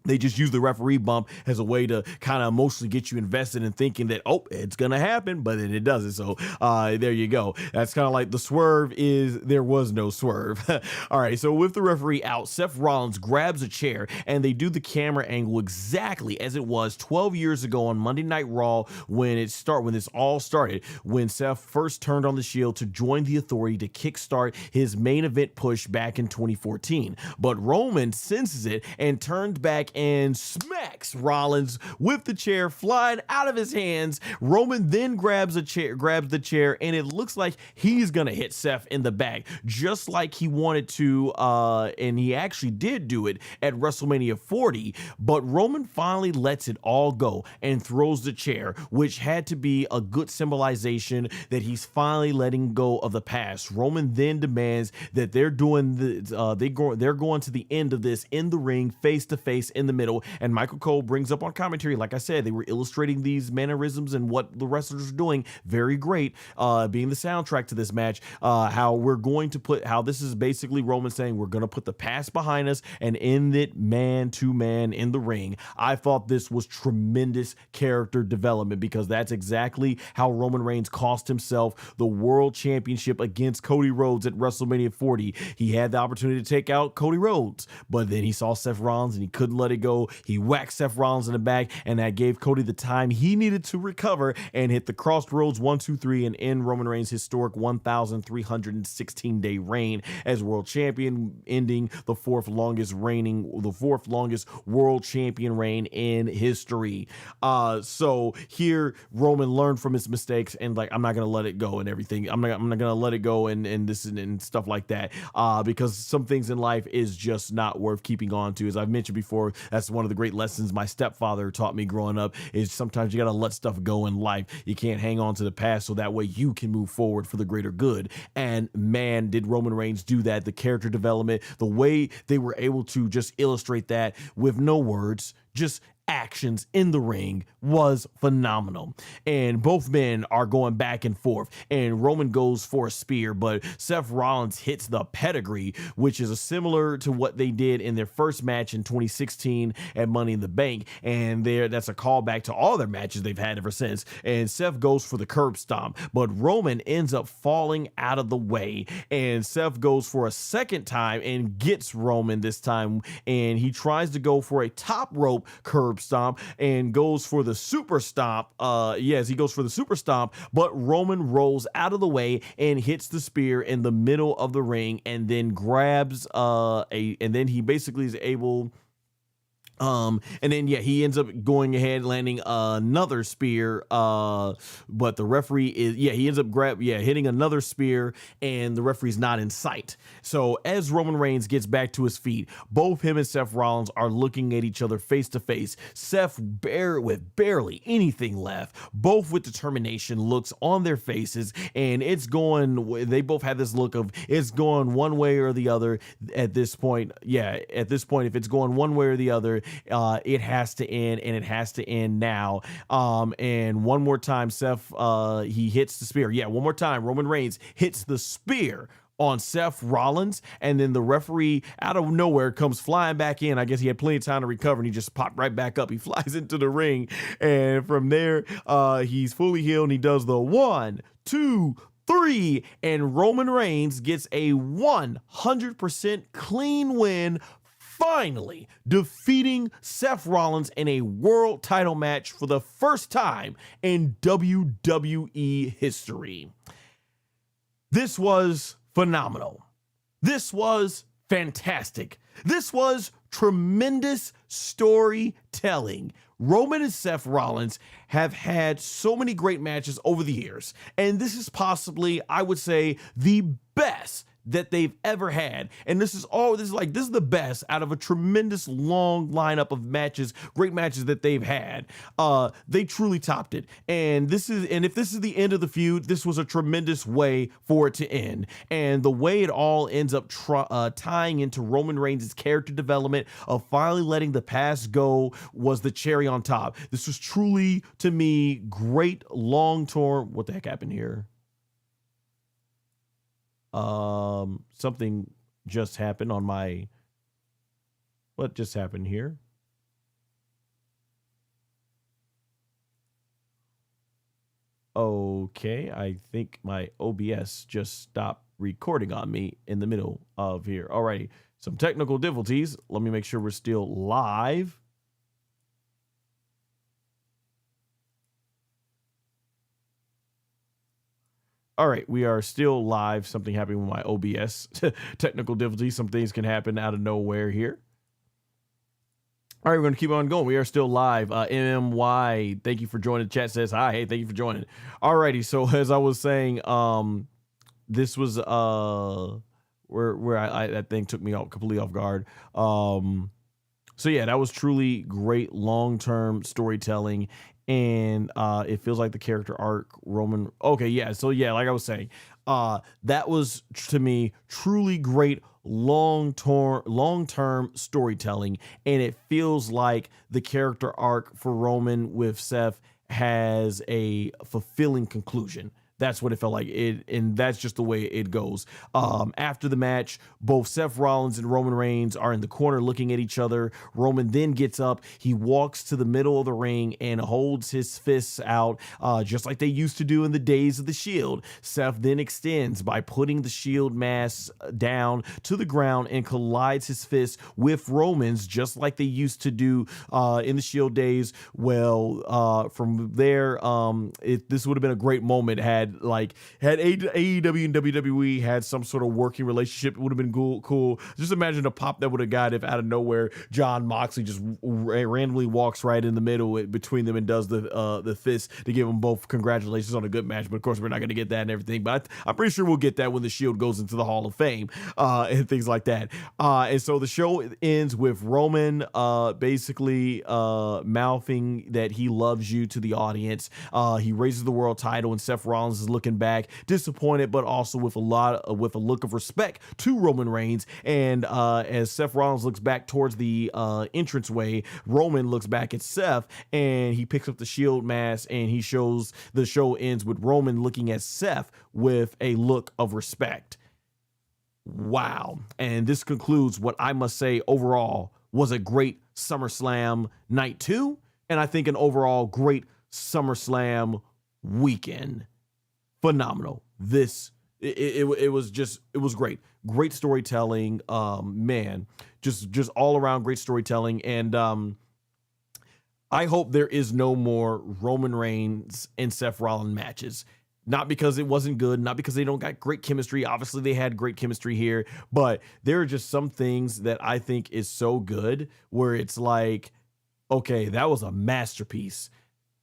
They just use the referee bump as a way to kind of emotionally get you invested in thinking that, it's going to happen, but then it doesn't. So there you go. That's kind of like the swerve is there was no swerve. All right. So with the referee out, Seth Rollins grabs a chair and they do the camera angle exactly as it was 12 years ago on Monday Night Raw when this all started, when Seth first turned on the Shield to join the Authority to kickstart his main event push back in 2014. But Roman senses it and turned back back and smacks Rollins with the chair flying out of his hands. Roman then grabs the chair, and it looks like he's gonna hit Seth in the back, just like he wanted to, and he actually did do it at WrestleMania 40, but Roman finally lets it all go and throws the chair, which had to be a good symbolization that he's finally letting go of the past. Roman then demands that they're doing they're going to the end of this in the ring, face to face in the middle. And Michael Cole brings up on commentary, like I said, they were illustrating these mannerisms and what the wrestlers are doing. Very great, being the soundtrack to this match. How this is basically Roman saying we're going to put the past behind us and end it man to man in the ring. I thought this was tremendous character development, because that's exactly how Roman Reigns cost himself the world championship against Cody Rhodes at WrestleMania 40. He had the opportunity to take out Cody Rhodes, but then he saw Seth Rollins and he couldn't let it go. He whacked Seth Rollins in the back, and that gave Cody the time he needed to recover and hit the Crossroads 1, 2, 3 and end Roman Reigns' historic 1,316-day reign as world champion, ending the fourth longest world champion reign in history. So here Roman learned from his mistakes and like, I'm not gonna let it go and everything. I'm not gonna let it go and this and stuff like that. Because some things in life is just not worth keeping on to. As I've mentioned before, that's one of the great lessons my stepfather taught me growing up, is sometimes you gotta let stuff go in life. You can't hang on to the past, so that way you can move forward for the greater good. And man, did Roman Reigns do that. The character development, the way they were able to just illustrate that with no words, just actions in the ring, was phenomenal. And both men are going back and forth, and Roman goes for a spear, but Seth Rollins hits the pedigree, which is similar to what they did in their first match in 2016 at Money in the Bank, and that's a callback to all their matches they've had ever since. And Seth goes for the curb stomp, but Roman ends up falling out of the way, and Seth goes for a second time and gets Roman this time, and he tries to go for a top rope curb stomp and goes for the super stomp. He goes for the super stomp, but Roman rolls out of the way and hits the spear in the middle of the ring, and then grabs and then he basically is able he ends up going ahead, landing another spear, but the referee he ends up hitting another spear, and the referee's not in sight. So as Roman Reigns gets back to his feet, both him and Seth Rollins are looking at each other face to face. Seth with barely anything left, both with determination looks on their faces, and they both have this look of it's going one way or the other at this point. If it's going one way or the other, it has to end, and it has to end now. And one more time, Seth, he hits the spear. One more time, Roman Reigns hits the spear on Seth Rollins, and then the referee out of nowhere comes flying back in. I guess he had plenty of time to recover, and he just popped right back up. He flies into the ring, and from there, he's fully healed, and he does the 1, 2, 3, and Roman Reigns gets a 100% clean win, finally defeating Seth Rollins in a world title match for the first time in WWE history. This was phenomenal. This was fantastic. This was tremendous storytelling. Roman and Seth Rollins have had so many great matches over the years, and this is possibly, I would say, the best that they've ever had. And this is the best out of a tremendous long lineup of matches, great matches that they've had. They truly topped it. And if this is the end of the feud, this was a tremendous way for it to end. And the way it all ends up tying into Roman Reigns' character development of finally letting the past go was the cherry on top. This was truly, to me, great long-term. What the heck happened here? Something just happened on my, what just happened here? Okay, I think my OBS just stopped recording on me in the middle of here. Alrighty, some technical difficulties. Let me make sure we're still live. All right, we are still live. Something happened with my OBS. Technical difficulties. Some things can happen out of nowhere here. All right, we're going to keep on going. We are still live. MMY, thank you for joining. The chat says hi. Hey, thank you for joining. All righty. So as I was saying, this was where I think took me completely off guard. So yeah, that was truly great long-term storytelling, and it feels like the character arc Roman. Okay, yeah. So yeah, like I was saying, that was to me truly great long-term storytelling, and it feels like the character arc for Roman with Seth has a fulfilling conclusion. That's what it felt like. And that's just the way it goes. After the match, both Seth Rollins and Roman Reigns are in the corner looking at each other. Roman then gets up. He walks to the middle of the ring and holds his fists out, just like they used to do in the days of the Shield. Seth then extends by putting the Shield mask down to the ground and collides his fists with Roman's, just like they used to do in the Shield days. Well, from there, this would have been a great moment had AEW and WWE had some sort of working relationship. It would have been cool. Just imagine the pop that would have got if out of nowhere Jon Moxley just randomly walks right in the middle between them and does the fist to give them both congratulations on a good match. But of course, we're not going to get that and everything. But I'm pretty sure we'll get that when the Shield goes into the Hall of Fame and things like that. And so the show ends with Roman basically mouthing that he loves you to the audience. He raises the world title, and Seth Rollins is looking back disappointed, but also with a look of respect to Roman Reigns. And as Seth Rollins looks back towards the entranceway, Roman looks back at Seth and he picks up the Shield mask, and the show ends with Roman looking at Seth with a look of respect. Wow. And this concludes what I must say overall was a great SummerSlam night 2, and I think an overall great SummerSlam weekend. Phenomenal. It was great storytelling. Man, just all around great storytelling. And I hope there is no more Roman Reigns and Seth Rollins matches. Not because it wasn't good, not because they don't got great chemistry. Obviously, they had great chemistry here, but there are just some things that I think is so good where it's like, okay, that was a masterpiece.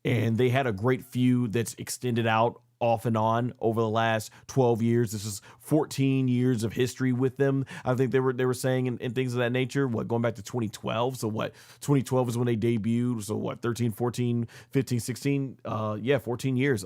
And they had a great feud that's extended out off and on over the last 12 years. This is 14 years of history with them. I think they were saying and things of that nature, going back to 2012. So 2012 is when they debuted. So 13, 14, 15, 16, 14 years.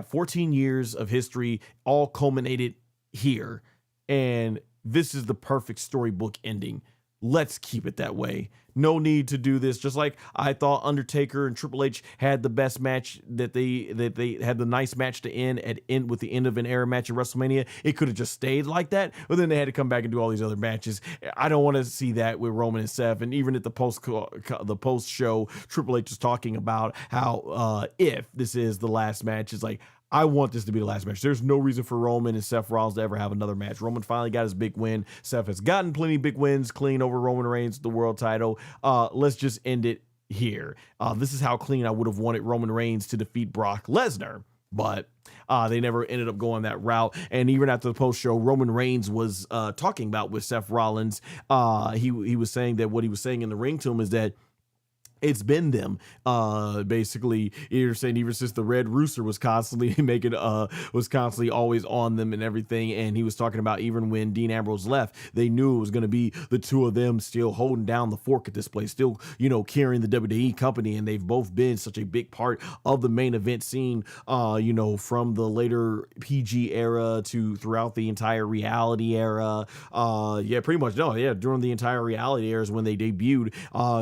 14 years of history all culminated here. And this is the perfect storybook ending. Let's keep it that way. No need to do this. Just like I thought Undertaker and Triple H had the best match that they had the nice match to end with the end of an era match at WrestleMania. It could have just stayed like that, but then they had to come back and do all these other matches. I don't want to see that with Roman and Seth. And even at the post show, Triple H is talking about how if this is the last match, it's like, I want this to be the last match. There's no reason for Roman and Seth Rollins to ever have another match. Roman finally got his big win. Seth has gotten plenty of big wins, clean over Roman Reigns, the world title. Let's just end it here. This is how clean I would have wanted Roman Reigns to defeat Brock Lesnar, but they never ended up going that route. And even after the post show, Roman Reigns was talking about with Seth Rollins. He was saying that what he was saying in the ring to him is that it's been them, basically. You're saying ever since the Red Rooster was constantly always on them and everything. And he was talking about even when Dean Ambrose left, they knew it was going to be the two of them still holding down the fork at this place, still, carrying the WWE company. And they've both been such a big part of the main event scene, from the later PG era to throughout the entire reality era. Pretty much. No, yeah. During the entire reality era is when they debuted,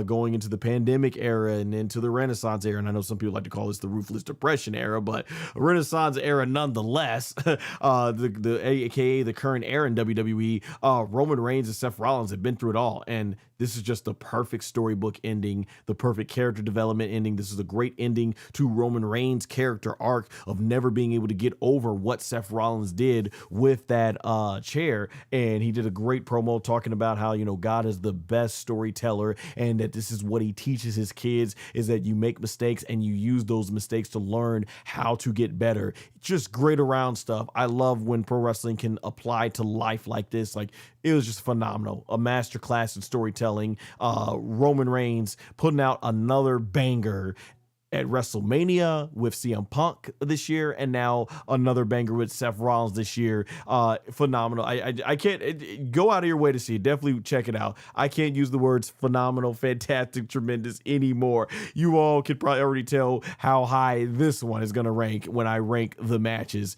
going into the pandemic era and into the Renaissance era. And I know some people like to call this the Ruthless Depression era, but Renaissance era nonetheless. the aka the current era in WWE, Roman Reigns and Seth Rollins have been through it all, and this is just the perfect storybook ending, the perfect character development ending. This is a great ending to Roman Reigns' character arc of never being able to get over what Seth Rollins did with that chair. And he did a great promo talking about how, God is the best storyteller and that this is what he teaches teaches his kids is that you make mistakes and you use those mistakes to learn how to get better. Just great around stuff. I love when pro wrestling can apply to life like this. Like, it was just phenomenal. A masterclass in storytelling. Roman Reigns putting out another banger at WrestleMania with CM Punk this year, and now another banger with Seth Rollins this year. Phenomenal. I can't go out of your way to see it. Definitely check it out. I can't use the words phenomenal, fantastic, tremendous anymore. You all could probably already tell how high this one is going to rank when I rank the matches.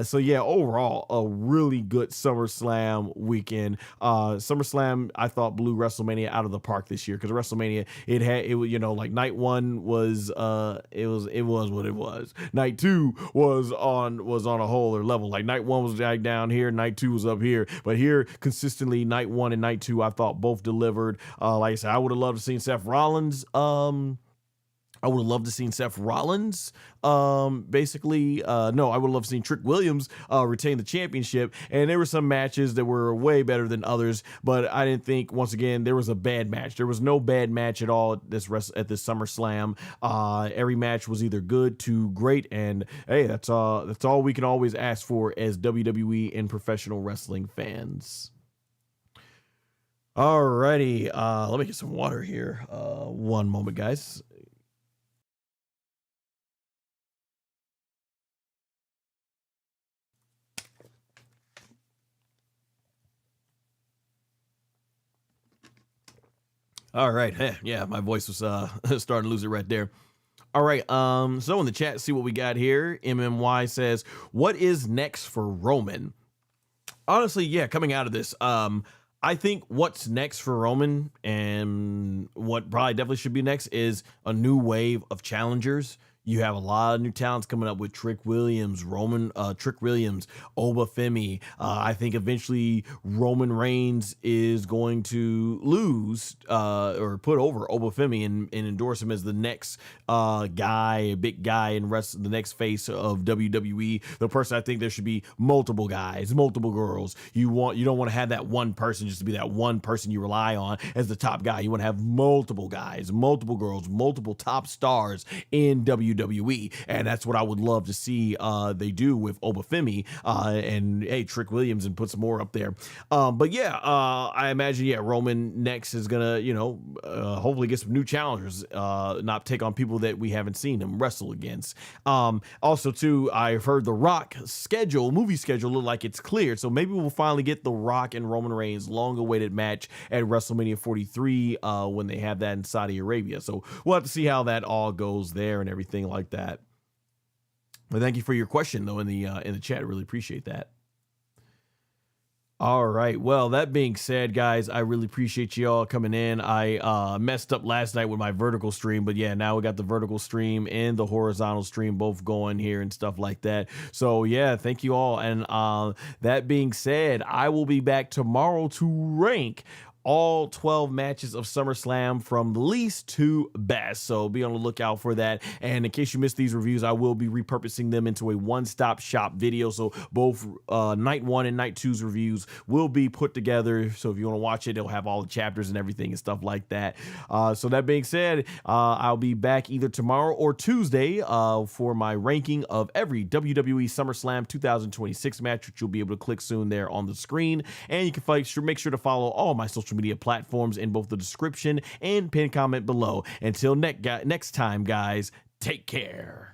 So yeah, overall, a really good SummerSlam weekend. SummerSlam, I thought, blew WrestleMania out of the park this year, because WrestleMania, it was, you know, like night one was it was what it was. Night two was on a whole other level. Like, night one was like down here, night two was up here. But here, consistently, night one and night two, I thought both delivered. Like I said, I would have loved to seen Seth Rollins. I would have loved to seen Seth Rollins, basically. No, I would have loved to seen Trick Williams retain the championship. And there were some matches that were way better than others, but I didn't think, once again, there was a bad match. There was no bad match at all at this SummerSlam. Every match was either good to great, and hey, that's all we can always ask for as WWE and professional wrestling fans. Alrighty, let me get some water here. One moment, guys. All right. Yeah, my voice was starting to lose it right there. All right. So in the chat, see what we got here. MMY says, what is next for Roman? Honestly, yeah, coming out of this, I think what's next for Roman, and what probably definitely should be next, is a new wave of challengers. You have a lot of new talents coming up with Trick Williams, Oba Femi. I think eventually Roman Reigns is going to lose or put over Oba Femi and endorse him as the next big guy in the next face of WWE. The person, I think there should be multiple guys, multiple girls. You don't want to have that one person just to be that one person you rely on as the top guy. You want to have multiple guys, multiple girls, multiple top stars in WWE. And that's what I would love to see they do with Oba Femi and hey, Trick Williams, and put some more up there. But yeah, I imagine, Roman next is gonna, hopefully get some new challengers, not take on people that we haven't seen him wrestle against. Also too, I've heard the Rock movie schedule look like it's cleared, so maybe we'll finally get the Rock and Roman Reigns long-awaited match at WrestleMania 43 when they have that in Saudi Arabia. So we'll have to see how that all goes there and everything like that. But thank you for your question though in the chat. Really appreciate that. All right. Well, that being said, guys, I really appreciate you all coming in. I messed up last night with my vertical stream, but yeah, now we got the vertical stream and the horizontal stream both going here and stuff like that. So yeah, thank you all. And that being said, I will be back tomorrow to rank all 12 matches of SummerSlam from least to best. So be on the lookout for that. And in case you missed these reviews, I will be repurposing them into a one-stop shop video. So both night one and night two's reviews will be put together. So if you want to watch it, it'll have all the chapters and everything and stuff like that. So that being said, I'll be back either tomorrow or Tuesday for my ranking of every WWE SummerSlam 2026 match, which you'll be able to click soon there on the screen. And you can make sure to follow all my social media platforms in both the description and pinned comment below. Until next time, guys, take care.